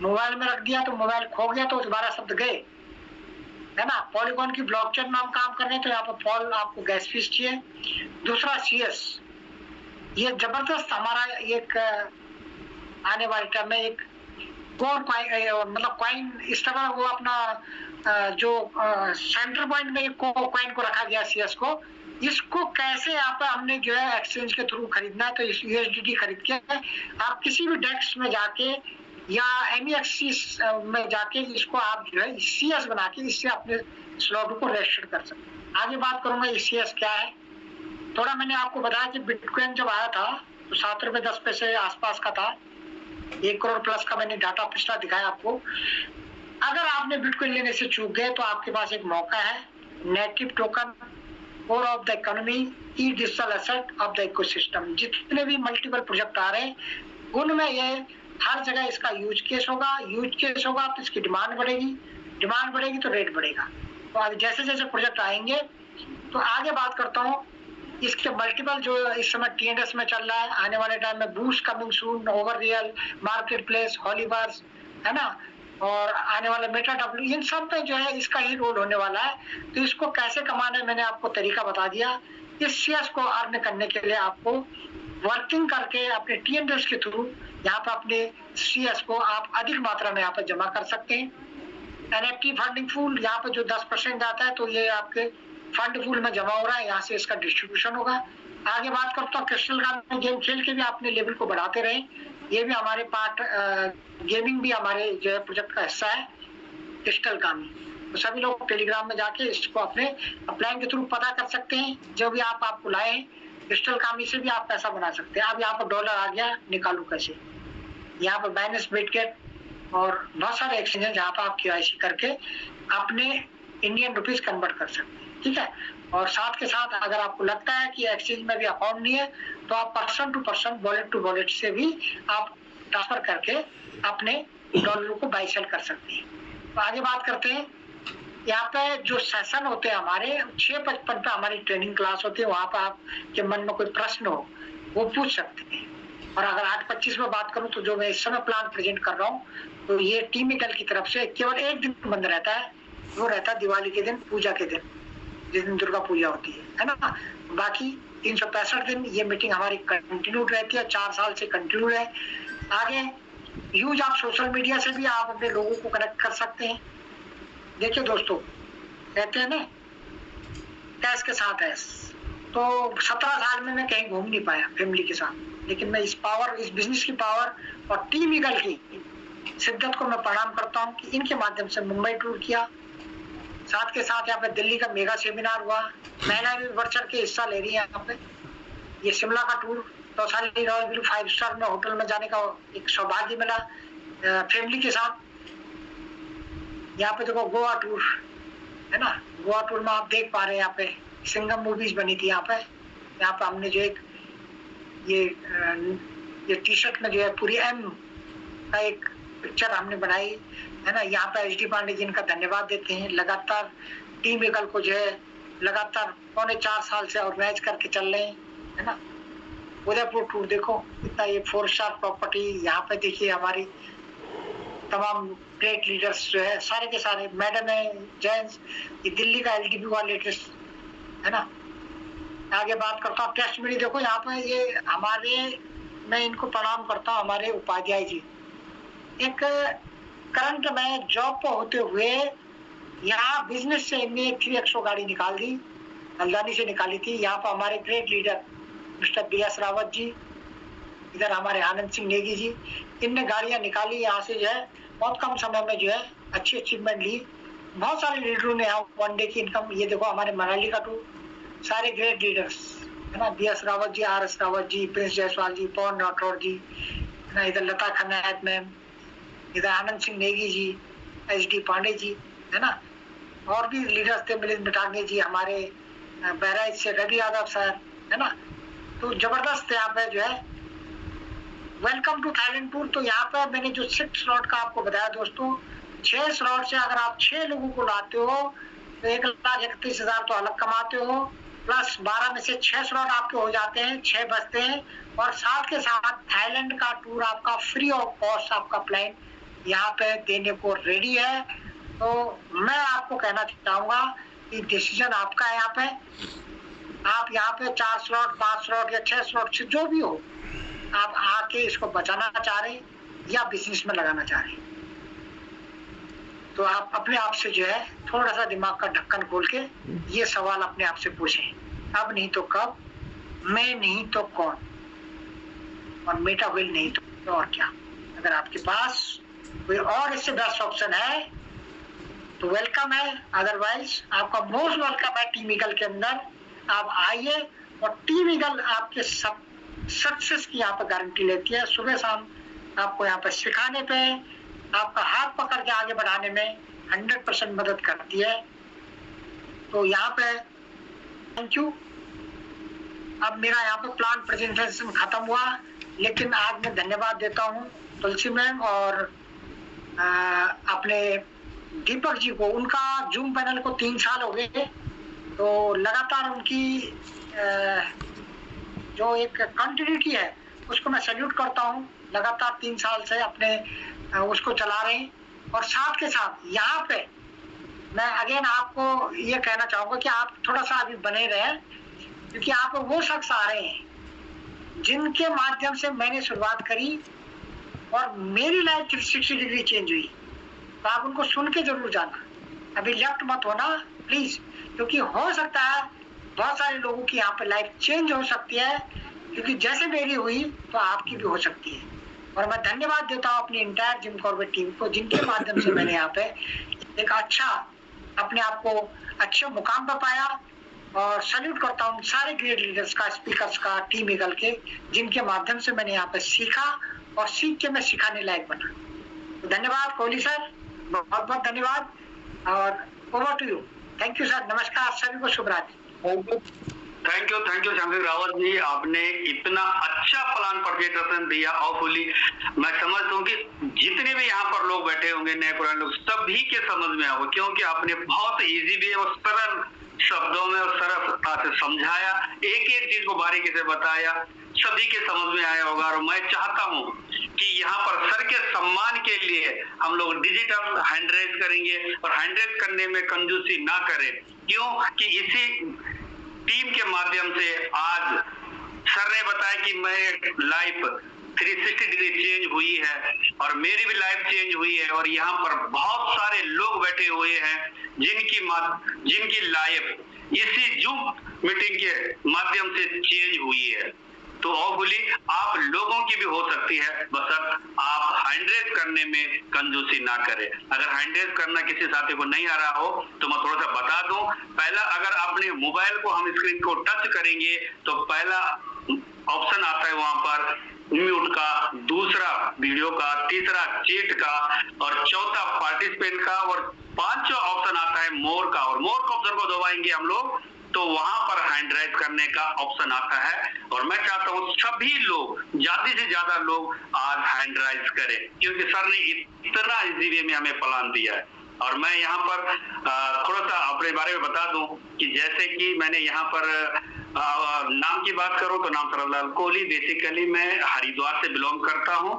मोबाइल में रख दिया तो मोबाइल खो गया तो 12 शब्द गए, है ना। पॉलीगॉन की ब्लॉकचेन में हम काम कर रहे हैं तो यहाँ पर पॉल आपको गैस फीस चाहिए। दूसरा CS, ये जबरदस्त हमारा एक आने वाले टाइम में एक कोर मतलब कॉइन इस तरह वो अपना जो सेंटर पॉइंट में एक कॉइन को रखा गया CS को, इसको कैसे यहाँ पे हमने जो है एक्सचेंज के थ्रू खरीदना है। तो इस USDT खरीद के आप किसी भी डेस्क में जाके या MEXC में जाके इसको आप जो है CS बना के इससे अपने स्लॉट को रजिस्टर कर सकते हैं। आगे बात करूंगा CS क्या है। थोड़ा मैंने आपको बताया कि बिटकॉइन जब आया था तो 7 रुपए 10 पैसे आसपास का था, 1 करोड़ प्लस का मैंने डाटा पिछला दिखाया आपको। अगर आपने बिटकॉइन लेने से चूक गए तो आपके पास एक मौका है, native token, core of the economy, E digital asset of the ecosystem. जितने भी मल्टीपल प्रोजेक्ट आ रहे हैं उनमें ये हर जगह इसका यूज केस होगा तो इसकी डिमांड बढ़ेगी तो रेट बढ़ेगा। तो अब जैसे जैसे प्रोजेक्ट आएंगे तो आगे बात करता हूँ इसके मल्टीपल जो इस समय TNS में चल रहा है, आने वाले टाइम में boost coming soon, over real, market place, हॉलीवर्स, है ना, और आने वाले मेटा W, इन सब पे जो है इसका ही रोल होने वाला है। तो इसको कैसे कमाना है मैंने आपको तरीका बता दिया। इस शेयर्स को अर्न करने के लिए आपको वर्किंग करके अपने TNS के थ्रू यहाँ पे अपने शेयर्स को आप अधिक मात्रा में यहाँ पे जमा कर सकते हैं। NFT फंडिंग फूल यहाँ पे जो 10% आता है तो ये आपके फंड पूल में जमा हो रहा है, यहाँ से इसका डिस्ट्रीब्यूशन होगा। आगे बात करता हूँ क्रिस्टल का गेम खेल के भी अपने लेवल को बढ़ाते रहे, ये भी हमारे पार्ट गेमिंग भी हमारे जो है प्रोजेक्ट का हिस्सा है क्रिस्टल का भी। तो सभी लोग टेलीग्राम में जाके इसको अपने अपलाइन के थ्रू पता कर सकते हैं। जो भी आपको लाए हैं क्रिस्टल कामी से भी आप पैसा बना सकते हैं। अब यहाँ पर डॉलर आ गया, निकालू कैसे? यहाँ पर बाइनेंस, बिटगेट और बहुत सारे एक्सचेंज है जहाँ पर आप KYC करके अपने इंडियन रुपीज कन्वर्ट कर सकते हैं, ठीक है। और साथ के साथ अगर आपको लगता है कि एक्सचेंज में भी अकाउंट नहीं है तो आप person to person, wallet to wallet से भी आप ट्रांसफर करके अपने डॉलर को बाई सेल कर सकते हैं। तो आगे बात करते हैं। यहाँ पे जो सेशन होते हैं हमारे 6:55 पे हमारी ट्रेनिंग क्लास होती है, वहाँ पे आपके मन में कोई प्रश्न हो वो पूछ सकते हैं। और अगर 8:25 में बात करूँ तो जो मैं इस समय प्लान प्रेजेंट कर रहा हूँ तो ये टीम इकल की तरफ से केवल एक दिन बंद रहता है, वो रहता है दिवाली के दिन, पूजा के दिन, जिस दिन दुर्गा पूजा होती है ना। बाकी 365 दिन ये मीटिंग हमारी कंटिन्यू रहती है, 4 साल से कंटिन्यू है। आगे यूज आप सोशल मीडिया से भी आप अपने लोगों को कनेक्ट कर सकते हैं। देखिए दोस्तों, कहते हैं ना कैश के साथ है, तो 17 साल में मैं कहीं घूम नहीं पाया फैमिली के साथ, लेकिन मैं इस पावर, इस बिजनेस की पावर और टीम ईगल की शिद्दत को मैं प्रणाम करता हूँ कि इनके माध्यम से मुंबई टूर किया, साथ के साथ यहाँ पे दिल्ली का मेगा सेमिनार हुआ, महिला भी बढ़ चढ़ के हिस्सा ले रही है यहाँ पे। ये शिमला का टूर, तौसाली रॉयल व्यू 5 स्टार में होटल में जाने का एक सौभाग्य मिला फैमिली के साथ। यहाँ पे देखो गोवा टूर है ना, गोवा टूर में आप देख पा रहे हैं यहाँ पे सिंगम मूवीज बनी थी। यहाँ पे हमने जो एक ये टी-शर्ट में जो है पूरी M का एक पिक्चर हमने बनाई है ना। यहाँ पे HD पांडे जी इनका धन्यवाद देते हैं, लगातार टीम ईगल को जो है लगातार 4.25 साल से ऑर्गेनाइज करके चल रहे हैं है ना। उदयपुर टूर देखो इतना, ये 4 स्टार प्रॉपर्टी। यहाँ पे देखिए हमारी तमाम ग्रेट लीडर्स जो है सारे के सारे, मैडम है, जेंट्स, ये दिल्ली का LTP हुआ लेटेस्ट है ना। आगे बात करता हूँ टेस्ट मीडिया। देखो यहाँ पे ये हमारे, मैं इनको प्रणाम करता हूँ, हमारे उपाध्याय जी एक करंट में जॉब पर होते हुए यहाँ बिजनेस से इनने 300 गाड़ी निकाल दी, हल्द्वानी से निकाली थी। यहाँ पर हमारे great leader mister BS Rawat ji, इधर हमारे आनंद सिंह नेगी जी, इनने गाड़ियां निकाली यहाँ से जो है बहुत कम समय में जो है अच्छी अचीवमेंट ली। बहुत सारे लीडरों ने यहाँ 1 डे की इनकम, ये देखो हमारे मनाली का टूर, सारे ग्रेट लीडर्स है ना, BS रावत जी, RS रावत जी, प्रिंस जायसवाल जी, पवन राठौर जी है ना, इधर लता खन्ना मैम, इधर आनंद सिंह नेगी जी, HD पांडे जी है ना, और भी लीडर्स थे, मिलिंद मिटांगे जी, हमारे बहराइच से रवि यादव सर है ना। तो जबरदस्त यहाँ पे जो है वेलकम टू थाईलैंड टूर। तो यहाँ पे मैंने जो 6 स्लॉट का आपको बताया दोस्तों, 6 स्लॉट से अगर आप 6 लोगों को लाते हो तो 1,31,000 तो अलग कमाते हो, प्लस 12 में से 6 स्लॉट आपके हो जाते हैं, 6 बचते हैं। और साथ के साथ थाईलैंड का टूर आपका फ्री ऑफ कॉस्ट आपका प्लान यहाँ पे देने को रेडी है। तो मैं आपको कहना चाहूंगा कि डिसीजन आपका है। यहाँ पे आप यहाँ पे 4 स्लॉट, 5 स्लॉट या 6 स्लॉट से जो भी हो, आप आके इसको बचाना चाह रहे या बिजनेस में लगाना चाह रहे, तो आप अपने आप से जो है थोड़ा सा दिमाग का ढक्कन खोल के ये सवाल अपने आप से पूछें, अब नहीं तो कब, मैं नहीं तो कौन, और मेटा विल नहीं तो और क्या। अगर आपके पास कोई और इससे बेस्ट ऑप्शन है तो वेलकम है, अदरवाइज आपका मोस्ट वेलकम है टीम ईगल के अंदर। आप आइए और टीम ईगल आपके सब सक्सेस की यहाँ पे गारंटी लेती है। सुबह शाम आपको यहाँ पे सिखाने पे, आपका हाथ पकड़ के आगे बढ़ाने में 100% मदद करती है। तो यहाँ पे थैंक यू। अब मेरा यहाँ पे प्लान प्रेजेंटेशन खत्म हुआ, लेकिन आज मैं धन्यवाद देता हूँ तुलसी मैम और अपने दीपक जी को। उनका जूम पैनल को 3 साल हो गए, तो लगातार उनकी जो एक कंटिन्यूटी है उसको मैं सैल्यूट करता हूँ। लगातार 3 साल से अपने उसको चला रहे हैं। और साथ के साथ यहाँ पे मैं अगेन आपको ये कहना चाहूँगा कि आप थोड़ा सा अभी बने रहे, क्योंकि आप वो शख्स आ रहे हैं जिनके माध्यम से मैंने शुरुआत करी और मेरी लाइफ 360 डिग्री चेंज हुई। तो आप उनको सुन के जरूर जाना, अभी लेफ्ट मत होना प्लीज, क्योंकि हो सकता है बहुत सारे लोगों की यहाँ पे लाइफ चेंज हो सकती है, क्योंकि जैसे मेरी हुई तो आपकी भी हो सकती है। और मैं धन्यवाद देता हूँ अपनी इंटायर जिम कॉर्बेट टीम को, जिनके माध्यम से मैंने यहाँ पे एक अच्छा अपने आप को अच्छे मुकाम पर पाया। और सैल्यूट करता हूँ सारे ग्रेट लीडर्स का, स्पीकर्स का, टीम ईगल के, जिनके माध्यम से मैंने यहाँ पे सीखा और सीख के मैं सिखाने लायक बना। तो धन्यवाद कोहली सर, बहुत बहुत धन्यवाद। और over to you. Thank you sir, नमस्कार, सभी को शुभ रात्रि। थैंक यू शमशेर रावत जी, आपने इतना अच्छा प्लान प्रेजेंटेशन दिया। ऑफुली मैं समझता हूँ कि जितने भी यहाँ पर लोग बैठे होंगे, नए पुराने लोग, सभी के समझ में आओगे, क्योंकि आपने बहुत इजी वे और सरल शब्दों में और सरलता से समझाया, एक एक चीज को बारीकी से बताया, सभी के समझ में आया होगा। और मैं चाहता हूँ कि यहाँ पर सर के सम्मान के लिए हम लोग डिजिटल हैंड रेज करेंगे, और हैंड रेज करने में कंजूसी ना करें, क्यों कि इसी टीम के माध्यम से आज सर ने बताया कि मैं लाइफ 360 डिग्री चेंज हुई है, और मेरी भी लाइफ चेंज हुई है। और यहाँ पर बहुत सारे लोग बैठे हुए हैं जिनकी लाइफ इसी जूम मीटिंग के माध्यम से चेंज हुई है। तो ऑफुली आप लोगों की भी हो सकती है, बशर्ते आप हैंडरेज करने में कंजूसी ना करें। अगर हैंडरेज करना किसी साथी को नहीं आ रहा हो तो मैं थोड़ा सा बता दूं। पहला, अगर अपने मोबाइल को हम स्क्रीन को टच करेंगे तो पहला ऑप्शन आता है वहां पर म्यूट का, दूसरा वीडियो का, तीसरा चैट का, और चौथा पार्टिसिपेंट का, और पांचवा ऑप्शन आता है मोर का। और मोर का ऑप्शन को दबाएंगे हम लोग तो वहां पर हैंड राइज करने का ऑप्शन आता है। और मैं चाहता हूं सभी लोग, ज्यादा से ज्यादा लोग आज हैंड राइज करें, क्योंकि सर ने इतना इजी वे में हमें प्लान दिया है। और मैं यहाँ पर थोड़ा सा अपने बारे में बता दूं कि जैसे कि मैंने यहाँ पर नाम की बात करूं तो नाम सरलाल कोहली, बेसिकली मैं हरिद्वार से बिलोंग करता हूं।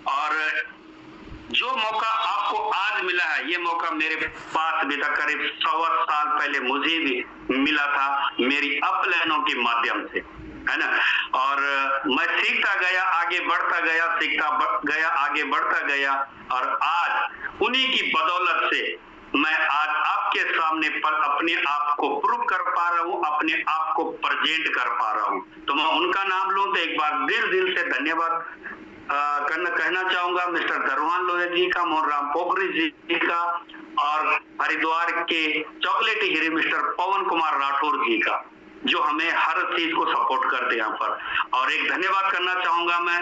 और जो मौका आपको आज मिला है, ये मौका मेरे पास भी था करीब 1.25 साल पहले मुझे भी मिला था, मेरी अपलाइनों के माध्यम से, है ना। और मैं सीखता गया, आगे बढ़ता गया, गया, आगे बढ़ता गया, और आज उन्हीं की बदौलत से मैं आज आपके सामने अपने आप को प्रूव कर पा रहा हूँ, अपने आप को प्रेजेंट कर पा रहा हूँ। तो मैं उनका नाम लूं तो एक बार दिल से धन्यवाद कहना चाहूंगा मिस्टर दरवान लोहे जी का, मोहनराम पोखरी जी का, और हरिद्वार के चॉकलेटी हीरे मिस्टर पवन कुमार राठौर जी का, जो हमें हर चीज को सपोर्ट करते हैं यहाँ पर। और एक धन्यवाद करना चाहूंगा मैं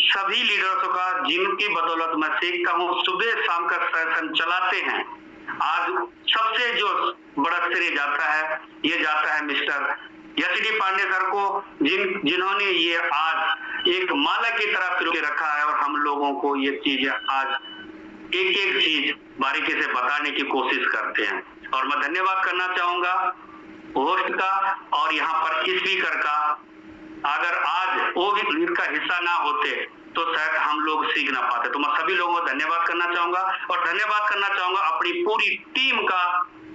सभी लीडर्सों का, जिनकी बदौलत मैं सीखता हूँ, सुबह शाम का सेशन चलाते हैं। आज सबसे जो बड़ा श्रेय जाता है, ये जाता है मिस्टर एस.डी. पांडे सर को, जिन्होंने ये आज एक माला की तरह पिरो के रखा है, और हम लोगों को ये चीजें आज एक एक चीज बारीकी से बताने की कोशिश करते हैं। और मैं धन्यवाद करना चाहूंगा होस्ट का और यहाँ पर स्पीकर का। अगर आज वो भी इनका हिस्सा ना होते तो शायद हम लोग सीख ना पाते। तो मैं सभी लोगों को धन्यवाद करना चाहूंगा, और धन्यवाद करना चाहूंगा अपनी पूरी टीम का,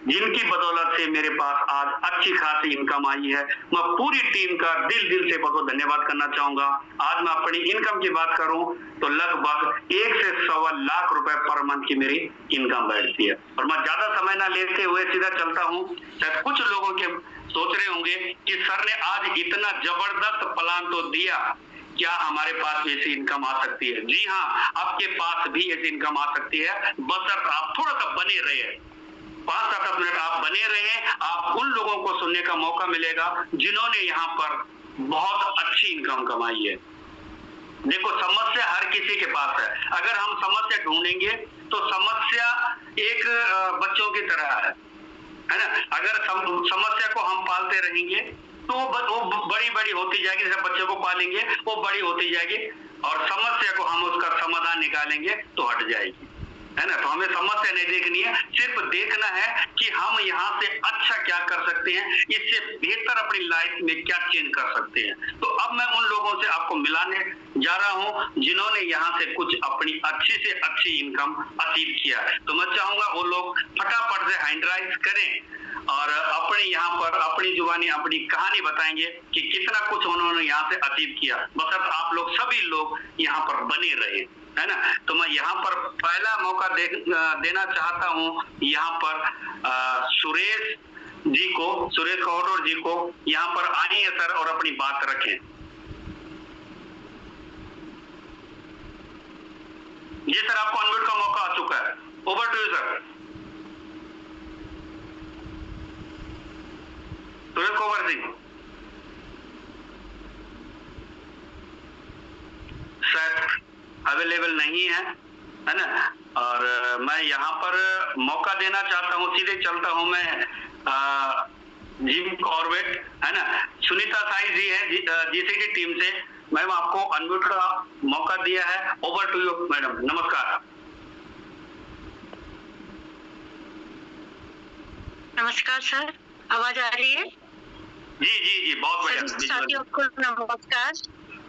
जिनकी बदौलत से मेरे पास आज अच्छी खासी इनकम आई है। मैं पूरी टीम का दिल से बहुत धन्यवाद करना चाहूंगा। आज मैं अपनी इनकम की बात करूं तो लगभग 1 से 1.25 लाख रुपए पर मंथ की मेरी इनकम बैठती है। और मैं ज्यादा समय ना लेते हुए सीधा चलता हूं। शायद कुछ लोगों के सोच रहे होंगे कि सर ने आज इतना जबरदस्त प्लान तो दिया, क्या हमारे पास भी ऐसी इनकम आ सकती है? जी हाँ, आपके पास भी ऐसी इनकम आ सकती है, बशर्ते आप थोड़ा सा बने रहे। 5-7 मिनट आप बने रहे, आप उन लोगों को सुनने का मौका मिलेगा जिन्होंने यहाँ पर बहुत अच्छी इनकम कमाई है। देखो, समस्या हर किसी के पास है। अगर हम समस्या ढूंढेंगे तो समस्या एक बच्चों की तरह है ना। अगर समस्या को हम पालते रहेंगे तो वो बड़ी होती जाएगी। जैसे बच्चों को पालेंगे वो बड़ी होती जाएगी, और समस्या को हम उसका समाधान निकालेंगे तो हट जाएगी, है ना। तो हमें समस्या नहीं देखनी है, सिर्फ देखना है कि हम यहाँ से अच्छा क्या कर सकते हैं, इससे बेहतर अपनी लाइफ में क्या चेंज कर सकते हैं। तो अब मैं उन लोगों से आपको मिलाने जा रहा हूँ जिन्होंने यहाँ से कुछ अपनी अच्छी से अच्छी इनकम अचीव किया है। तो मैं चाहूंगा वो लोग फटाफट से हैंड राइज करें और अपने यहाँ पर अपनी जुबानी अपनी कहानी बताएंगे कि कितना कुछ उन्होंने यहाँ से अचीव किया। बस आप लोग सभी लोग यहाँ पर बने रहे, है ना। तो मैं यहाँ पर पहला मौका देना चाहता हूँ यहाँ पर सुरेश जी को, सुरेश कौटोर जी को यहाँ पर आइए सर और अपनी बात रखें। जी सर, आपको अनम्यूट का मौका आ चुका है। Over to you sir. Suresh Kauvar ji शायद अवेलेबल नहीं है ना। और मैं यहाँ पर मौका देना चाहता हूँ, सीधे चलता हूँ मैं जिम कॉर्बेट, है ना। सुनीता साई जी है जीसीडी टीम से। मैम आपको अनम्यूट का मौका दिया है। ओवर टू यू मैडम, नमस्कार। नमस्कार सर, आवाज आ रही है? जी जी जी, बहुत बढ़िया। साथियों को नमस्कार,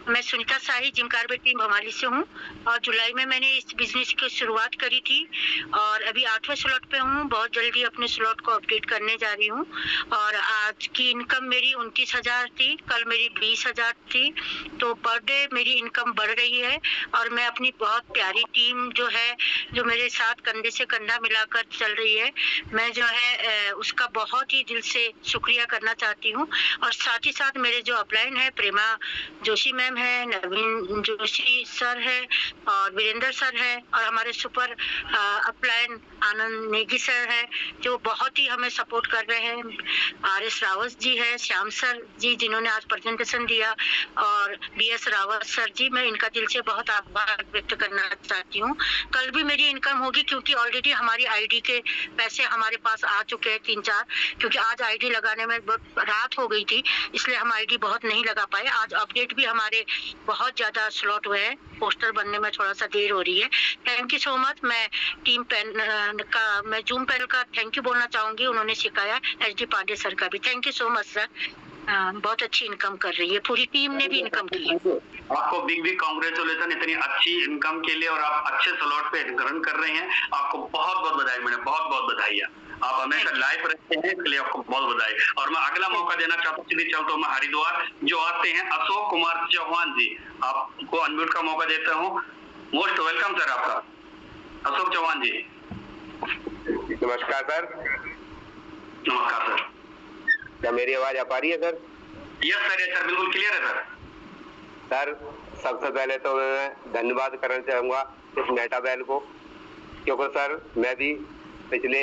मैं सुनीता साही जिम कॉर्बेट टीम भवाली से हूँ और जुलाई में मैंने इस बिजनेस की शुरुआत करी थी और अभी 8वें स्लॉट पे हूँ। बहुत जल्दी अपने स्लॉट को अपडेट करने जा रही हूँ और आज की इनकम मेरी 29,000 थी, कल मेरी 20,000 थी, तो पर डे मेरी इनकम बढ़ रही है और मैं अपनी बहुत प्यारी टीम जो है, जो मेरे साथ कंधे से कंधा मिलाकर चल रही है, मैं जो है उसका बहुत ही दिल से शुक्रिया करना चाहती हूँ। और साथ ही साथ मेरे जो अपलाइन है, प्रेमा जोशी मैम है, नवीन जोशी सर है और वीरेंद्र सर है और हमारे सुपर अपलाइन आनंद नेगी सर है, जो बहुत ही हमें सपोर्ट कर रहे हैं। आर.एस. रावत जी है, श्याम सर जी जिन्होंने आज प्रेजेंटेशन दिया और बी.एस. रावत सर जी, मैं इनका दिल से बहुत आभार व्यक्त करना चाहती हूँ। कल भी मेरी इनकम होगी क्योंकि ऑलरेडी हमारी आईडी के पैसे हमारे पास आ चुके हैं 3-4, क्योंकि आज आईडी लगाने में रात हो गई थी, इसलिए हम आईडी बहुत नहीं लगा पाए। आज अपडेट भी हमारे बहुत ज्यादा स्लॉट हुए हैं, पोस्टर बनने में थोड़ा सा देर हो रही है। Thank you so much. मैं टीम मैं जूम पैनल का थैंक यू बोलना चाहूंगी, उन्होंने सिखाया। एच.डी. पांडे सर का भी thank you so much sir. बहुत अच्छी इनकम कर रही है, पूरी टीम ने भी इनकम की है। आपको बिग बिग कांग्रेचुलेशन इतनी अच्छी इनकम के लिए और आप अच्छे स्लॉट पे रन कर रहे हैं। आपको बहुत बहुत बधाई मैडम, बहुत बहुत बधाई है। आप हमेशा लाइव रहते हैं, इसलिए आपको बहुत बधाई। और मैं अगला मौका देना चाहता हूँ, सीधे चलता हूँ मैं हरिद्वार, जो आते हैं अशोक कुमार चौहान जी। आपको अनम्यूट का मौका देता हूँ। मोस्ट वेलकम सर आपका, अशोक चौहान जी। नमस्कार सर। नमस्कार सर। क्या मेरी आवाज आ पा रही है sir? Yes sir, yes sir, बिल्कुल क्लियर है सर। सर सबसे पहले तो मैं धन्यवाद करना चाहूँगा इस मेटाबेल को, क्योंकि सर मैं भी पिछले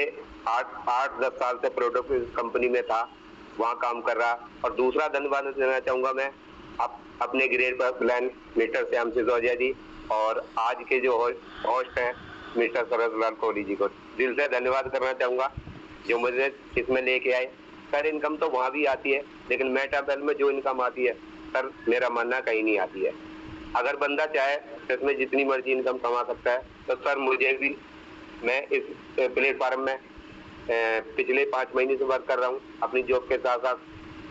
8-10 साल से प्रोडक्ट कंपनी में था, वहाँ काम कर रहा। और दूसरा धन्यवाद देना चाहूँगा मैं अपने ग्रेड पर प्लान मिस्टर श्याम सिसोदिया जी और आज के जो होस्ट हैं मिस्टर सरसलाल कोहली जी को दिल से धन्यवाद करना चाहूँगा, जो मुझे इसमें लेके आए। सर इनकम तो वहाँ भी आती है, लेकिन मेटाबेल में जो इनकम आती है सर, मेरा मानना कहीं नहीं आती है। अगर बंदा चाहे तो इसमें जितनी मर्जी इनकम कमा सकता है, तो सर मुझे भी, मैं इस प्लेटफार्म में पिछले 5 महीने से वर्क कर रहा हूँ अपनी जॉब के साथ साथ,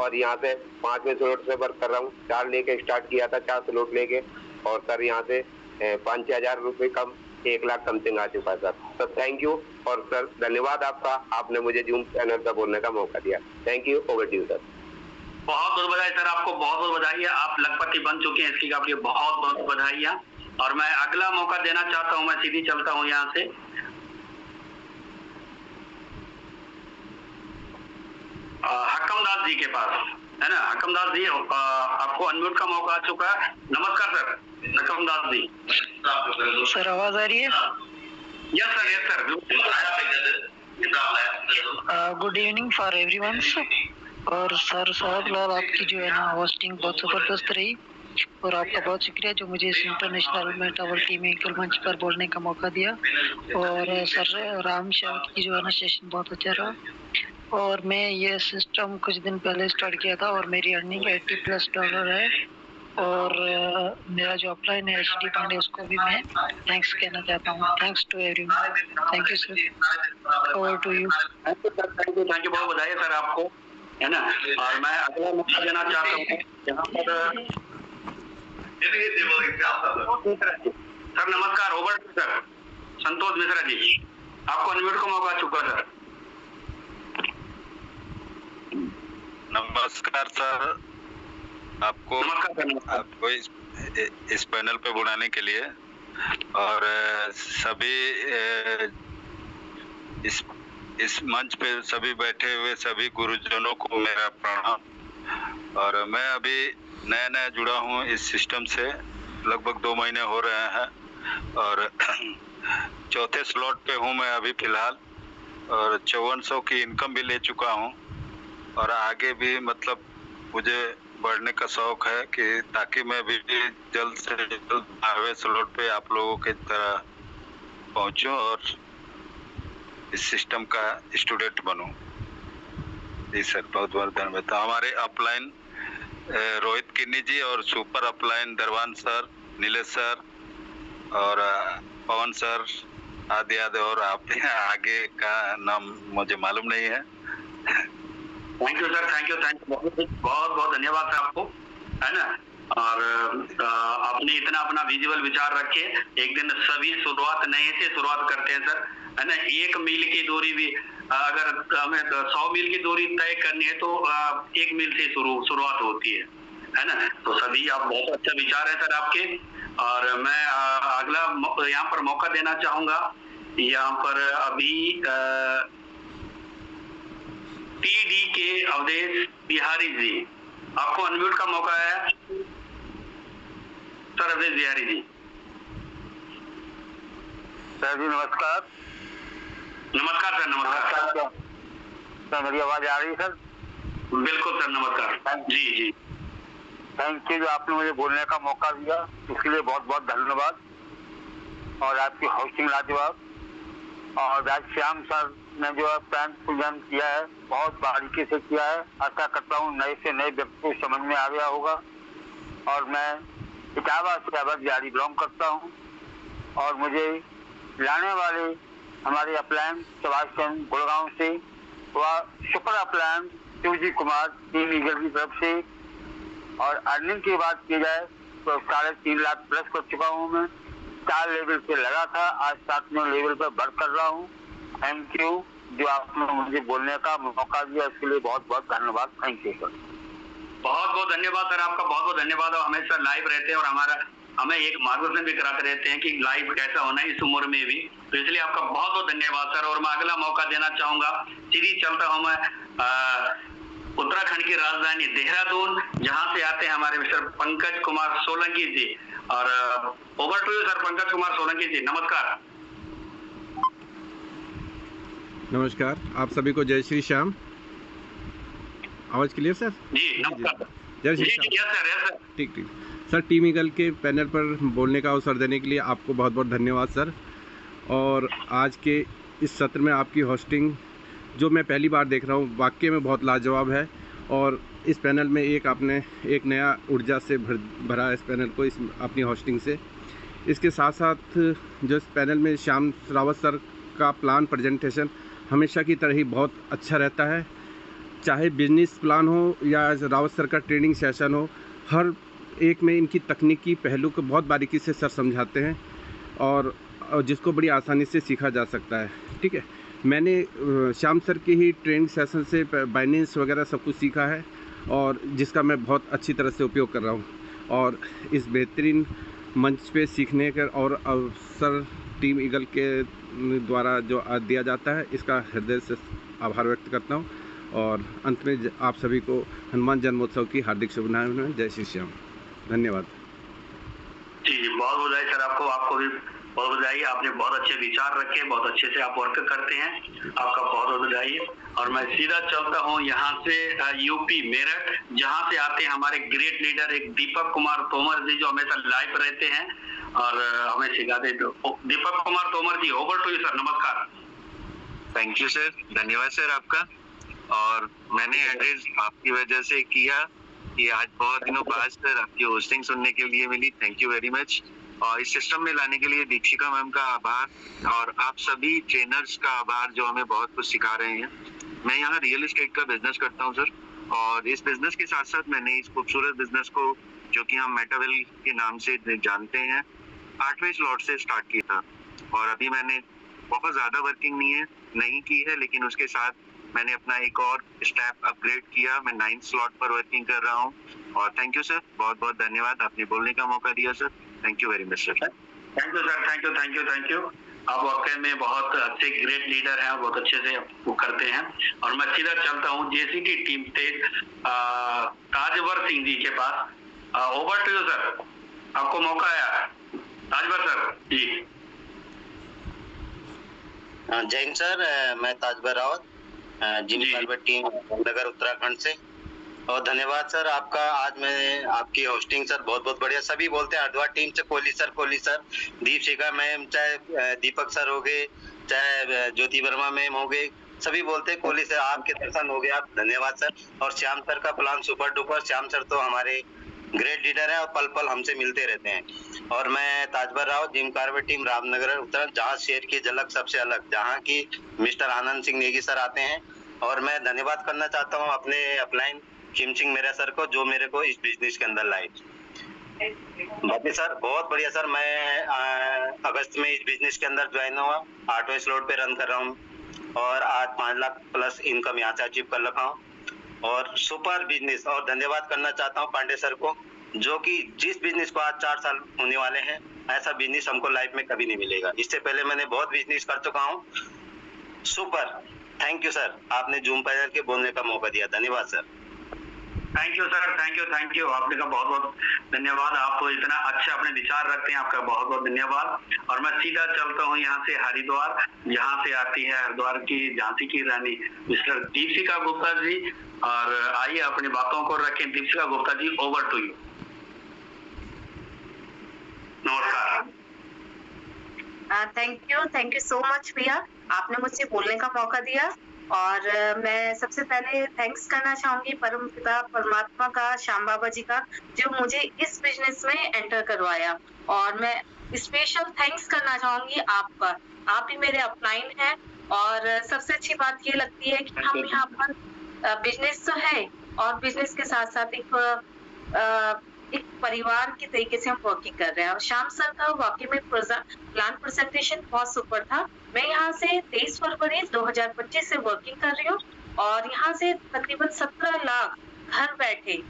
और यहाँ से 5वें स्लॉट से वर्क कर रहा हूँ। 4 लेके स्टार्ट किया था, 4 स्लॉट लेके, और सर यहाँ से 5-6 हजार रुपये कम 1 लाख समथिंग आ चुका है सर। तो थैंक यू और सर धन्यवाद आपका, आपने मुझे जूम चैनल का बोलने का मौका दिया। Thank you. Over to you sir. बहुत बहुत बधाई सर, आपको बहुत बहुत बधाई है। आप लखपति बन चुके हैं, इसकी आपके बहुत बहुत बधाई है। और मैं अगला मौका देना चाहता हूं, मैं सीधी चलता हूं यहाँ से हकम दास जी के पास, है ना। हकम दास जी, आपको अनम्यूट का मौका आ चुका है। नमस्कार सर, हकम दास जी। सर आवाज आ रही है? Yes sir, yes sir. Good evening for everyone. और सर सौरभ लाल, आपकी जो है ना होस्टिंग बहुत जबरदस्त रही और आपका बहुत शुक्रिया जो मुझे इस इंटरनेशनल मेटाबेल टीम मंच पर बोलने का मौका दिया। और सर राम श्याम की जो है ना सेशन बहुत अच्छा रहा और मैं ये सिस्टम कुछ दिन पहले स्टार्ट किया था और मेरी अर्निंग $80+ है। और मेरा जो अपलाइन है एच.डी. पांडे, उसको भी मैं थैंक्स कहना चाहता हूँ। Thanks to everyone. Thank you sir. Over to you. Thank you, बहुत बधाई है सर आपको, है ना। और मैं अगला मौका देना चाहता हूँ यहाँ पर सर। नमस्कार, ओवर सर संतोष मिश्रा जी, आपको अनम्यूट का मौका चुका सर। नमस्कार सर, आपको इस पैनल पे बुलाने के लिए और सभी इस मंच पे सभी बैठे हुए सभी गुरुजनों को मेरा प्रणाम। और मैं अभी नया नया जुड़ा हूँ इस सिस्टम से, लगभग 2 महीने हो रहे हैं और चौथे स्लॉट पे हूँ मैं अभी फिलहाल, और 5400 की इनकम भी ले चुका हूँ। और आगे भी मतलब मुझे बढ़ने का शौक है कि ताकि मैं भी जल्द से जल्द 12वें स्लॉट पे आप लोगों की तरह पहुंचूं और इस सिस्टम का स्टूडेंट बनूं। जी सर, बहुत बहुत धन्यवाद। तो हमारे अपलाइन रोहित किन्नी जी और super upline Darwan sir, Nilesh sir और पवन सर आदि आदि, और आप आगे का नाम मुझे मालूम नहीं है। Thank you sir, thank you बहुत बहुत धन्यवाद सर आपको, है ना। और आपने इतना अपना विजुअल विचार रखे। एक दिन सभी शुरुआत नए से शुरुआत करते हैं सर, है ना। 1 मील की दूरी भी अगर हमें 100 मील की दूरी तय करनी है तो 1 मील से शुरुआत होती है ना। तो सभी आप बहुत अच्छा विचार है सर आपके। और मैं अगला यहाँ पर मौका देना चाहूंगा। यहाँ पर अभी टीडी के अवधेश बिहारी जी, आपको अनम्यूट का मौका है सर। अवधेश बिहारी जी। सर जी नमस्कार। नमस्कार सर, नमस्कार सर। मेरी आवाज आ रही है सर? बिल्कुल सर, नमस्कार। जी जी, थैंक यू जो आपने मुझे बोलने का मौका दिया, इसके लिए बहुत बहुत धन्यवाद। और आपकी होस्टिंग लाजवाब। और राजश्याम सर ने जो प्लान पूजन किया है बहुत बारीकी से किया है। आशा करता हूँ नए से नए व्यक्ति को समझ में आ गया होगा। और मैं इटावा से अवध जारी बिलोंग करता हूँ। और मुझे लाने वाले हमारे अपलाइन सुभाष चंद्र गुड़गांव से व super upline Shivji Kumar team eagle की तरफ से। और अर्निंग की बात की जाए तो 3.5 लाख प्लस कर चुका हूँ मैं। 4 लेवल पे लगा था, आज 7वें लेवल पर वर्क कर रहा हूँ। थैंक यू जो आपने मुझे बोलने का मौका दिया, इसके लिए बहुत बहुत धन्यवाद। Thank you sir. बहुत बहुत धन्यवाद सर आपका, बहुत बहुत धन्यवाद। और हमेशा लाइव रहते हैं और हमें एक मार्गदर्शन भी कराते रहते हैं कि लाइव कैसा होना है इस उम्र में भी। तो इसलिए आपका बहुत बहुत धन्यवाद सर। और मैं अगला मौका देना चाहूंगा। सीधी चलता हूँ मैं उत्तराखंड की राजधानी देहरादून, जहाँ से आते हैं हमारे मिस्टर पंकज कुमार सोलंकी जी। और over to you sir, Pankaj Kumar Solanki ji, नमस्कार। नमस्कार, आप सभी को जय श्री श्याम। आवाज क्लियर सर? जी नमस्कार। जय Shri ji Shyam. Yes sir, yes sir. ठीक ठीक सर, टीम ईगल के पैनल पर बोलने का अवसर देने के लिए आपको बहुत बहुत धन्यवाद सर। और आज के इस सत्र में आपकी होस्टिंग जो मैं पहली बार देख रहा हूँ वाकई में बहुत लाजवाब है। और इस पैनल में आपने एक नया ऊर्जा से भरा इस पैनल को, इस अपनी होस्टिंग से। इसके साथ साथ जो इस पैनल में श्याम रावत सर का प्लान प्रेजेंटेशन हमेशा की तरह ही बहुत अच्छा रहता है। चाहे बिजनेस प्लान हो या रावत सर का ट्रेनिंग सेशन हो, हर एक में इनकी तकनीकी पहलू को बहुत बारीकी से सर समझाते हैं और जिसको बड़ी आसानी से सीखा जा सकता है। ठीक है, मैंने श्याम सर के ही ट्रेनिंग सेशन से बाइनेंस वगैरह सब कुछ सीखा है और जिसका मैं बहुत अच्छी तरह से उपयोग कर रहा हूँ। और इस बेहतरीन मंच पे सीखने का और अवसर टीम ईगल के द्वारा जो दिया जाता है, इसका हृदय से आभार व्यक्त करता हूँ। और अंत में आप सभी को हनुमान जन्मोत्सव की हार्दिक शुभकामनाएं। जय श्री श्याम। धन्यवाद। जी बहुत बधाई सर आपको भी बहुत बधाई। आपने बहुत अच्छे विचार रखे, बहुत अच्छे से आप वर्क करते हैं, आपका बहुत बहुत बधाई। और मैं सीधा चलता हूँ यहाँ से यूपी मेरठ, जहाँ से आते हैं हमारे ग्रेट लीडर एक दीपक कुमार तोमर जी, जो हमेशा लाइव रहते हैं और हमें सिखाते। दीपक कुमार तोमर जी, ओवर टू यू सर, नमस्कार। थैंक यू सर, धन्यवाद सर आपका। और मैंने एड्रेस आपकी वजह से किया कि आज बहुत दिनों बाद सर आपकी होस्टिंग सुनने के लिए मिली। Thank you very much. और इस सिस्टम में लाने के लिए दीक्षिका मैम का आभार और आप सभी ट्रेनर्स का आभार जो हमें बहुत कुछ सिखा रहे हैं। मैं यहाँ रियल एस्टेट का बिजनेस करता हूँ सर, और इस बिजनेस के साथ साथ मैंने इस खूबसूरत बिजनेस को, जो कि हम मेटावेल के नाम से जानते हैं, 8वें स्लॉट से स्टार्ट किया था। और अभी मैंने बहुत ज्यादा वर्किंग नहीं की है, लेकिन उसके साथ मैंने अपना एक और स्टेप अपग्रेड किया। मैं 9th स्लॉट पर वर्किंग कर रहा हूँ। और थैंक यू सर, बहुत बहुत धन्यवाद, आपने बोलने का मौका दिया sir. Thank you very much sir. Thank you sir, thank you. आप वाकई में बहुत अच्छे ग्रेट लीडर हैं, बहुत अच्छे से वो करते हैं। और मैं सीधा चलता हूँ जेसीटी टीम तेज ताजवर सिंह जी के पास। ओवर टू यू सर, आपको मौका आया। ताजवर सर जी। जय हिंद सर, मैं ताजवर रावत, जिम कॉर्बेट टीम नगर उत्तराखंड से। और धन्यवाद सर आपका। आज मैं आपकी होस्टिंग सर बहुत बहुत बढ़िया। सभी बोलते हैं हरिद्वार टीम से कोहली सर, दीपशिखा मैम, चाहे दीपक सर हो गए, चाहे ज्योति वर्मा मैम हो गए, सभी बोलते हैं कोहली सर। आपके दर्शन हो गए, आप धन्यवाद सर। और श्याम सर का plan super duper. Shyam sir तो हमारे ग्रेट लीडर है और पल पल हमसे मिलते रहते हैं। और मैं Tajvar Rao, Jim Corbett team Ramnagar Uttarakhand, जहाँ शेर की झलक सबसे अलग, जहाँ की मिस्टर आनंद सिंह नेगी सर आते हैं। और मैं धन्यवाद करना चाहता हूँ अपने अपलाइन खिम सिंह मेरा सर को, जो मेरे को इस बिजनेस के अंदर लाए। बाकी सर बहुत बढ़िया सर। मैं अगस्त में इस बिजनेस के अंदर ज्वाइन हुआ, 8वें स्लॉट पे रन कर रहा हूँ और आज 5 लाख प्लस इनकम यहाँ से अचीव कर रखा हूँ। और सुपर बिजनेस। और धन्यवाद करना चाहता हूँ पांडे सर को, जो कि जिस बिजनेस को आज 4 साल होने वाले हैं, ऐसा बिजनेस हमको लाइफ में कभी नहीं मिलेगा। इससे पहले मैंने बहुत बिजनेस कर चुका हूँ। सुपर, थैंक यू सर, आपने जूम पैनल के बोलने का मौका दिया। धन्यवाद sir. Thank you sir, thank you. आपने का बहुत बहुत धन्यवाद। आप इतना अच्छा अपने विचार रखते हैं, आपका बहुत बहुत धन्यवाद। और मैं सीधा चलता हूँ यहाँ से हरिद्वार, जहाँ से आती है हरिद्वार की झांसी की रानी मिस्टर दीपशिखा गुप्ता जी। और आइए अपनी बातों को रखें। Deepshikha Gupta ji, over to you. नमस्कार। थैंक यू सो मच भैया, आपने मुझे बोलने का मौका दिया। और मैं सबसे पहले थैंक्स करना चाहूंगी परम पिता परमात्मा का, श्याम बाबा जी का, जो मुझे इस बिजनेस में एंटर करवाया। और मैं स्पेशल थैंक्स करना चाहूंगी आपका, आप ही मेरे अपलाइन हैं। और सबसे अच्छी बात ये लगती है कि हम यहाँ पर बिजनेस तो है और बिजनेस के साथ साथ एक परिवार के तरीके से हम वर्किंग कर रहे हैं। और श्याम सर का वाकई में प्लान प्रेजेंटेशन बहुत सुपर था। मैं यहाँ से 23 फरवरी 2025 से वर्किंग कर रही हूँ और यहाँ से तकरीबन 17 लाख घर बैठे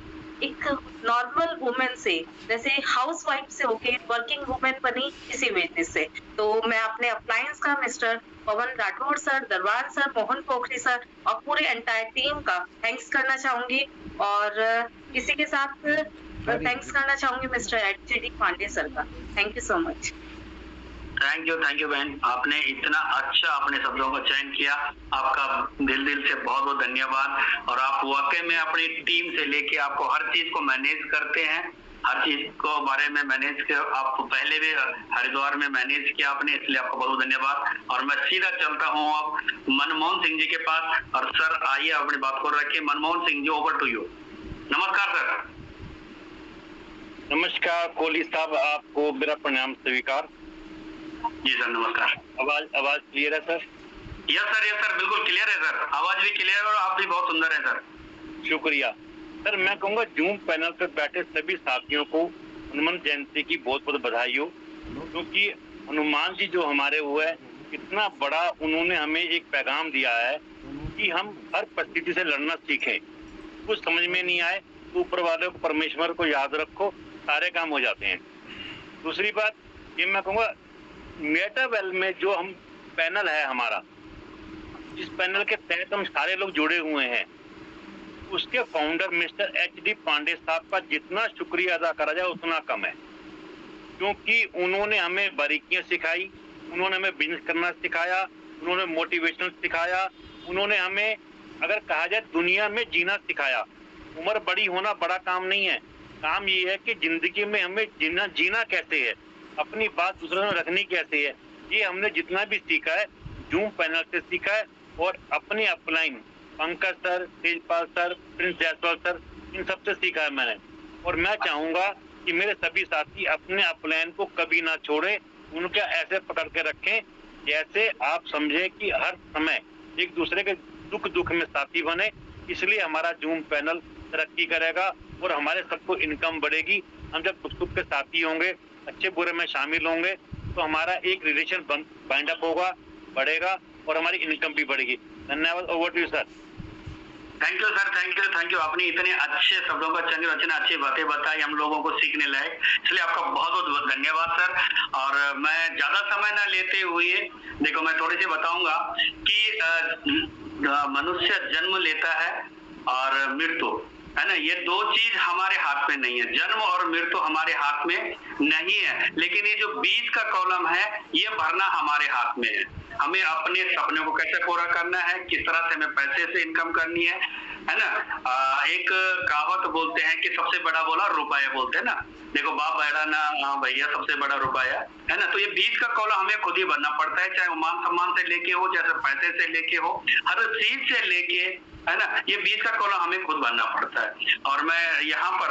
एक नॉर्मल वुमेन से, जैसे हाउस वाइफ से होके वर्किंग वुमेन बनी इसी बिजनेस से। तो मैं अपने अप्लायंस का मिस्टर पवन राठौड़ सर, दरबार सर, मोहन पोखरी सर और पूरे एंटायर टीम का थैंक्स करना चाहूंगी। और इसी के साथ थैंक्स करना चाहूंगी मिस्टर एचडी पांडे सर का। Thank you so much. Thank you बहन, आपने इतना अच्छा अपने शब्दों का चयन किया, आपका दिल से बहुत बहुत धन्यवाद। और आप वाकई में अपनी टीम से लेके आपको हर चीज को मैनेज करते हैं, हर चीज को बारे में मैनेज किया। आप पहले भी हरिद्वार में मैनेज किया आपने, इसलिए आपको बहुत बहुत धन्यवाद। और मैं सीधा चलता हूँ अब मनमोहन सिंह जी के पास। और सर आइए अपनी बात को रखिए। Manmohan Singh ji, over to you. नमस्कार सर। नमस्कार कोहली साहब, आपको मेरा प्रणाम स्वीकार। जी सर नमस्कार। आवाज क्लियर है सर? यस सर, बिल्कुल क्लियर है सर, आवाज भी क्लियर और आप भी बहुत सुंदर है सर। शुक्रिया सर। मैं कहूँगा जूम पैनल पर बैठे सभी साथियों को हनुमान जयंती की बहुत बहुत बधाई हो, क्योंकि हनुमान जी जो हमारे हुए इतना बड़ा उन्होंने हमें एक पैगाम दिया है कि हम हर परिस्थिति से लड़ना सीखें। कुछ समझ में नहीं आए तो ऊपर वाले को, परमेश्वर को याद रखो, सारे काम हो जाते हैं। दूसरी बात ये मैं कहूँगा, मेटावेल में जो हम पैनल है हमारा, जिस पैनल के तहत हम सारे लोग जुड़े हुए हैं, उसके फाउंडर मिस्टर एचडी पांडे साहब का जितना शुक्रिया अदा करा जाए उतना कम है, क्योंकि उन्होंने हमें बारीकियां सिखाई, उन्होंने हमें बिजनेस करना सिखाया, उन्होंने मोटिवेशन सिखाया, उन्होंने हमें अगर कहा जाए दुनिया में जीना सिखाया। उम्र बड़ी होना बड़ा काम नहीं है, काम ये है कि जिंदगी में हमें जीना कैसे है, अपनी बात दूसरों में रखनी कैसे है। ये हमने जितना भी सीखा है जूम पैनल से सीखा है। और अपने upline Pankaj sir, Tejpal sir, Prince Jaiswal sir, इन सबसे सीखा है मैंने। और मैं चाहूंगा कि मेरे सभी साथी अपने अपलाइन को कभी ना छोड़े, उनका ऐसे पकड़ के रखें जैसे आप समझे कि हर समय एक दूसरे के दुख में साथी बने। इसलिए हमारा जूम पैनल तरक्की करेगा और हमारे सबको इनकम बढ़ेगी। हम जब सुख के साथी होंगे, अच्छे बुरे में शामिल होंगे, तो हमारा एक रिलेशन बाइंड अप होगा, बढ़ेगा और हमारी इनकम भी बढ़ेगी। धन्यवाद। Over to you sir. Thank you sir, thank you. आपने इतने अच्छे शब्दों का चयन, इतनी अच्छी बातें बताई हम लोगों को सीखने लायक, इसलिए आपका बहुत बहुत धन्यवाद सर। और मैं ज्यादा समय ना लेते हुए देखो मैं थोड़ी सी बताऊंगा कि मनुष्य जन्म लेता है और मृत्यु, है ना, ये दो चीज हमारे हाथ में नहीं है। जन्म और मृत्यु हमारे हाथ में नहीं है, लेकिन ये जो बीच का कॉलम है ये भरना हमारे हाथ में है। हमें अपने सपने को कैसे पूरा करना है, किस तरह से हमें पैसे से इनकम करनी है ना। एक कहावत बोलते हैं कि सबसे बड़ा बोला रुपया बोलते हैं ना। देखो बाप बड़ा ना भैया, सबसे बड़ा रुपया, है ना। तो ये बीच का कॉलम हमें खुद ही भरना पड़ता है, चाहे वो मान सम्मान से लेके हो, चाहे पैसे से लेके हो, हर चीज से लेके, है ना। ये बीच का कॉलम हमें खुद भरना पड़ता है। और मैं यहाँ पर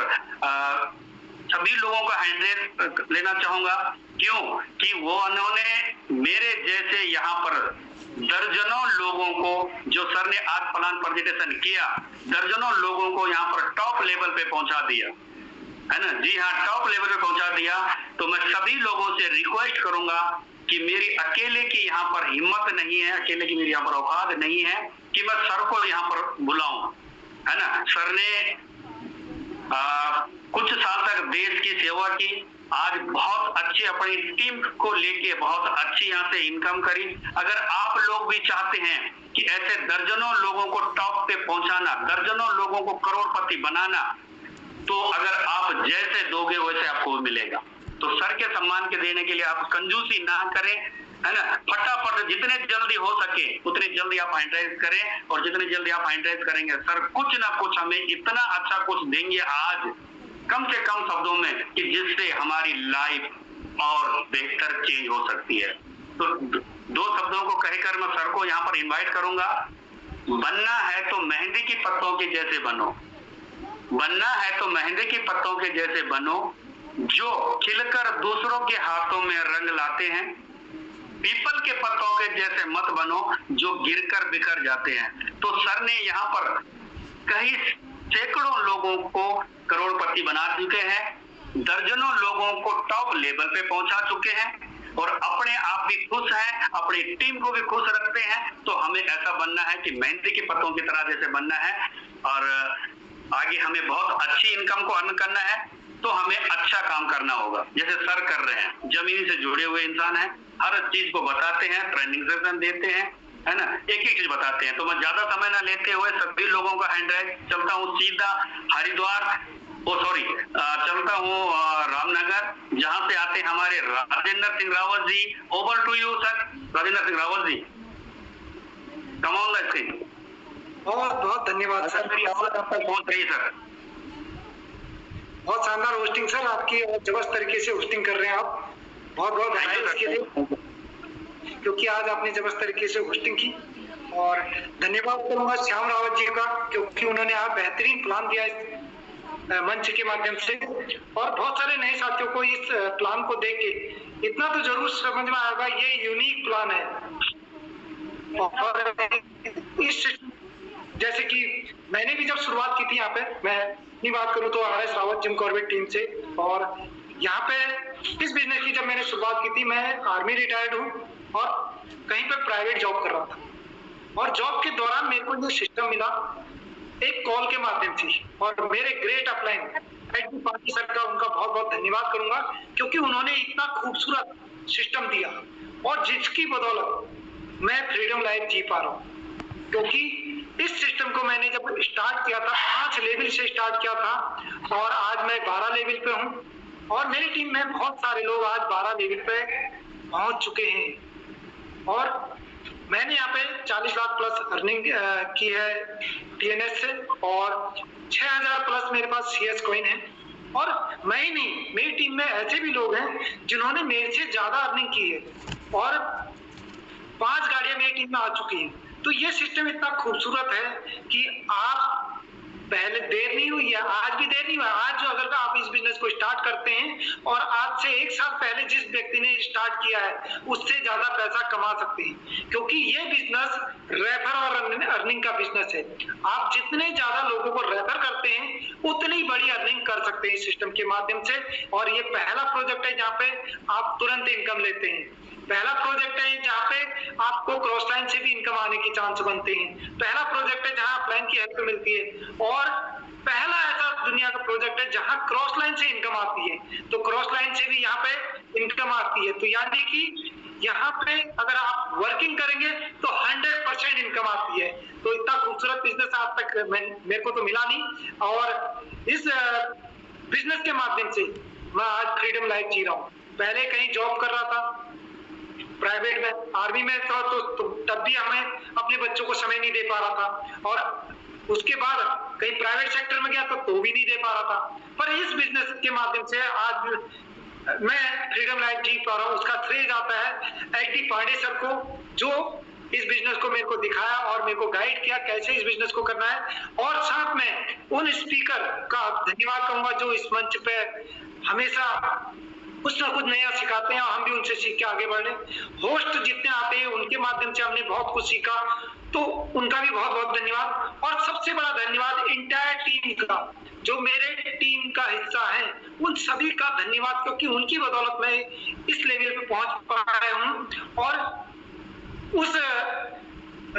सभी लोगों का हैंडल लेना चाहूंगा, क्यों कि वो उन्होंने मेरे जैसे यहाँ पर दर्जनों लोगों को, जो सर ने आज प्लान प्रेजेंटेशन किया, दर्जनों लोगों को यहाँ पर टॉप लेवल पे पहुंचा दिया, है ना। जी हाँ, टॉप लेवल पे पहुंचा दिया। तो मैं सभी लोगों से रिक्वेस्ट करूंगा कि मेरी अकेले की यहाँ पर हिम्मत नहीं है, अकेले की मेरी यहाँ पर औकात नहीं है कि मैं सर को यहाँ पर बुलाऊं, है ना। सर ने कुछ साल तक देश की सेवा की, आज बहुत अच्छी अपनी टीम को लेके बहुत अच्छी यहाँ से इनकम करी। अगर आप लोग भी चाहते हैं कि ऐसे दर्जनों लोगों को टॉप पे पहुंचाना, दर्जनों लोगों को करोड़पति बनाना, तो अगर आप जैसे दोगे वैसे आपको मिलेगा। तो सर के सम्मान के देने के लिए आप कंजूसी ना करें, है ना। फटाफट जितने जल्दी हो सके उतने जल्दी आप हैंडराइज करें, और जितने जल्दी आप हैंडराइज करेंगे सर कुछ ना कुछ हमें इतना अच्छा कुछ देंगे आज, कम से कम शब्दों में, कि जिससे हमारी लाइफ और बेहतर चेंज हो सकती है। तो दो शब्दों को कहकर मैं सर को यहाँ पर इनवाइट करूंगा। बनना है तो मेहंदी की पत्तों के जैसे बनो, बनना है तो मेहंदी की पत्तों के जैसे बनो, जो खिलकर दूसरों के हाथों में रंग लाते हैं। पीपल के पत्तों के जैसे मत बनो जो गिरकर बिखर जाते हैं। तो सर ने यहाँ पर कई सैकड़ों लोगों को करोड़पति बना चुके हैं, दर्जनों लोगों को टॉप लेवल पे पहुंचा चुके हैं, और अपने आप भी खुश हैं, अपनी टीम को भी खुश रखते हैं। तो हमें ऐसा बनना है कि मेहंदी के पत्तों की तरह जैसे बनना है, और आगे हमें बहुत अच्छी इनकम को अर्न करना है। तो हमें अच्छा काम करना होगा, जैसे सर कर रहे हैं। जमीन से जुड़े हुए इंसान हैं, हर चीज को बताते हैं, ट्रेनिंग सेशन देते हैं, है ना, एक एक चीज बताते हैं। तो मैं ज्यादा समय ना लेते हुए सभी लोगों का हैंडराइज चलता हूँ सीधा हरिद्वार, चलता हूँ रामनगर, जहाँ से आते हैं हमारे Rajendra Singh Rawat ji. Over to you sir, Rajendra Singh Rawat ji, come on the screen. बहुत बहुत धन्यवाद सर, मेरी आवाज आप तक पहुंच रही सर। बहुत शानदार होस्टिंग सर आपकी, और जबरदस्त तरीके से होस्टिंग कर रहे हैं आप। बहुत बहुत धन्यवाद इसके लिए, क्योंकि आज आपने जबरदस्त तरीके से होस्टिंग की। और धन्यवाद करूंगा श्याम रावत जी का, क्योंकि उन्होंने आप बेहतरीन प्लान दिया इस मंच के माध्यम से, और बहुत सारे नए साथियों को इस प्लान को देख के इतना तो जरूर समझ में आएगा ये यूनिक प्लान है। और इस जैसे कि मैंने भी जब शुरुआत की थी यहाँ पे, मैं अपनी बात करूँ तो RS Rawat gym Corbett team से, और यहाँ पे इस बिजनेस की जब मैंने शुरुआत की थी, मैं आर्मी रिटायर्ड हूँ और कहीं पे प्राइवेट जॉब कर रहा था, और जॉब के दौरान मेरे को ये सिस्टम मिला एक कॉल के माध्यम से, और मेरे ग्रेट अपलाइन पाटिल सर का, उनका बहुत बहुत धन्यवाद करूंगा, क्योंकि उन्होंने इतना खूबसूरत सिस्टम दिया, और जिसकी बदौलत मैं फ्रीडम लाइफ जी पा रहा हूँ। क्योंकि इस सिस्टम को मैंने जब स्टार्ट किया था 5 लेवल से स्टार्ट किया था, और आज मैं 12 लेवल पे हूँ, और मेरी टीम में बहुत सारे लोग आज 12 लेवल पे पहुंच चुके हैं। और मैंने यहाँ पे 40 लाख प्लस अर्निंग की है TNS से, और 6000 प्लस मेरे पास CS कॉइन है। और मैं ही नहीं, मेरी टीम में ऐसे भी लोग हैं जिन्होंने मेरे से ज्यादा अर्निंग की है, और 5 गाड़ियां मेरी टीम में आ चुकी हैं। तो ये सिस्टम इतना खूबसूरत है कि आप पहले देर नहीं हुई है, आज भी देर नहीं हुआ। आज जो अगर आप इस बिजनेस को स्टार्ट करते हैं, और आज से 1 साल पहले जिस व्यक्ति ने स्टार्ट किया है उससे ज्यादा पैसा कमा सकते हैं, क्योंकि ये बिजनेस रेफर और अर्निंग का बिजनेस है। आप जितने ज्यादा लोगों को रेफर करते हैं उतनी बड़ी अर्निंग कर सकते हैं इस सिस्टम के माध्यम से। और ये पहला प्रोजेक्ट है जहाँ पे आप तुरंत इनकम लेते हैं। पहला प्रोजेक्ट है जहाँ पे आपको क्रॉस लाइन से भी इनकम आने के चांस बनते हैं। पहला प्रोजेक्ट है जहाँ अपलाइन की हेल्प मिलती है और पहला ऐसा दुनिया का प्रोजेक्ट है जहाँ क्रॉस लाइन से इनकम आती है। तो क्रॉस लाइन से भी यहाँ पे इनकम आती है। तो यानी कि यहाँ पे अगर आप वर्किंग करेंगे तो 100% इनकम आती है। तो इतना खूबसूरत बिजनेस आज तक मेरे को तो मिला नहीं और इस बिजनेस के माध्यम से मैं आज फ्रीडम लाइफ जी रहा हूँ। पहले कहीं जॉब कर रहा था प्राइवेट में, आर्मी में था तो तब भी हमें अपने बच्चों को समय नहीं दे पा रहा था और उसके बाद कहीं प्राइवेट सेक्टर में गया तो भी नहीं दे पा रहा था। पर इस बिजनेस के माध्यम से आज मैं फ्रीडम लाइफ जी पा रहा हूँ। उसका श्रेय जाता है एच डी पांडे सर को, जो इस बिजनेस को मेरे को दिखाया और मेरे को गाइड किया कैसे इस बिजनेस को करना है। और साथ में उन स्पीकर का धन्यवाद कहूंगा जो इस मंच पे हमेशा कुछ ना कुछ नया सिखाते हैं और हम भी उनसे सीख के आगे बढ़े। होस्ट जितने आते हैं उनके माध्यम से हमने बहुत कुछ सीखा, तो उनका भी बहुत बहुत धन्यवाद। और सबसे बड़ा धन्यवाद इंटायर टीम का, जो मेरे टीम का हिस्सा है, उन सभी का धन्यवाद, क्योंकि उनकी बदौलत मैं इस लेवल पे पहुंच पाया हूं। और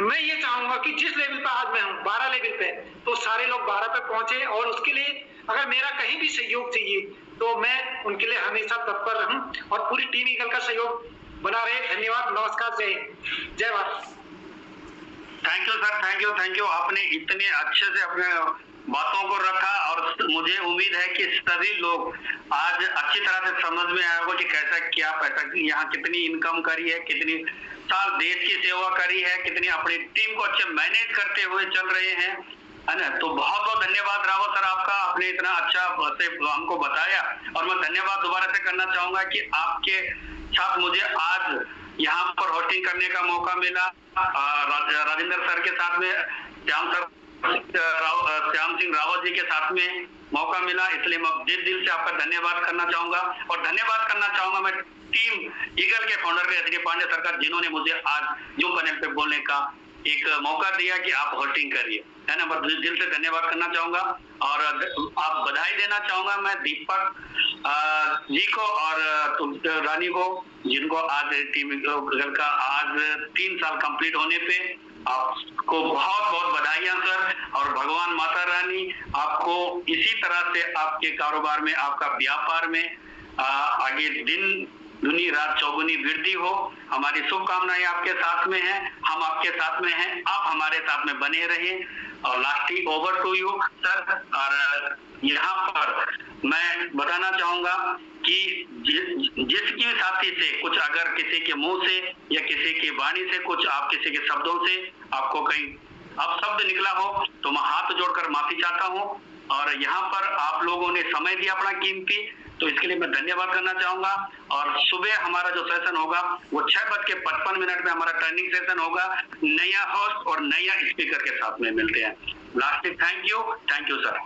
मैं ये चाहूंगा कि जिस लेवल पे आज मैं हूँ 12 लेवल पे, तो सारे लोग 12 पे पहुंचे। और उसके लिए अगर मेरा कहीं भी सहयोग चाहिए तो मैं उनके लिए हमेशा तत्पर रहूं और पूरी टीम ईगल का सहयोग बना रहे। धन्यवाद, नमस्कार, जय हिंद, जय Bharat. Thank you sir, thank you. आपने इतने अच्छे से अपने बातों को रखा और मुझे उम्मीद है कि सभी लोग आज अच्छी तरह से समझ में आया होगा कि कैसा क्या पैसा यहाँ कितनी इनकम करी है, कितनी साल देश की सेवा करी है, कितनी अपनी टीम को अच्छे मैनेज करते हुए चल रहे हैं, है ना। तो बहुत बहुत धन्यवाद रावत सर आपका, आपने इतना अच्छा से हमको बताया। और मैं धन्यवाद दोबारा से करना चाहूंगा कि आपके साथ मुझे आज यहाँ पर होस्टिंग करने का मौका मिला। राजेंद्र सर के साथ में श्याम सिंह रावत जी के साथ में मौका मिला, इसलिए मैं दिल से आपका धन्यवाद करना चाहूंगा। और धन्यवाद करना चाहूंगा मैं टीम ईगल के founder H D Pandey sir का, जिन्होंने मुझे आज जूम पैनल पे बोलने का एक मौका दिया कि आप होस्टिंग करिए, है ना। मैं दिल से धन्यवाद करना चाहूंगा और आप बधाई देना चाहूंगा मैं दीपक जी को और रानी को, जिनको आज टीम ईगल का आज 3 साल कंप्लीट होने पे आपको बहुत बहुत बधाइयां सर। और भगवान माता रानी आपको इसी तरह से आपके कारोबार में, आपका व्यापार में आगे दिन दुनी रात चौगुनी वृद्धि हो। हमारी शुभकामनाएं आपके साथ में हैं, हम आपके साथ में हैं, आप हमारे साथ में बने रहें। और lastly over to you sir. और यहाँ पर मैं बताना चाहूंगा कि जिसकी साथी से कुछ अगर किसी के मुंह से या किसी की वाणी से कुछ आप किसी के शब्दों से आपको कहीं अपशब्द निकला हो तो मैं हाथ जोड़कर माफी चाहता हूँ। और यहाँ पर आप लोगों ने समय दिया अपना कीमती, तो इसके लिए मैं धन्यवाद करना चाहूंगा। और सुबह हमारा जो सेशन होगा वो 6:55 में हमारा टर्निंग सेशन होगा, नया होस्ट और नया स्पीकर के साथ में मिलते हैं। Lastly thank you sir.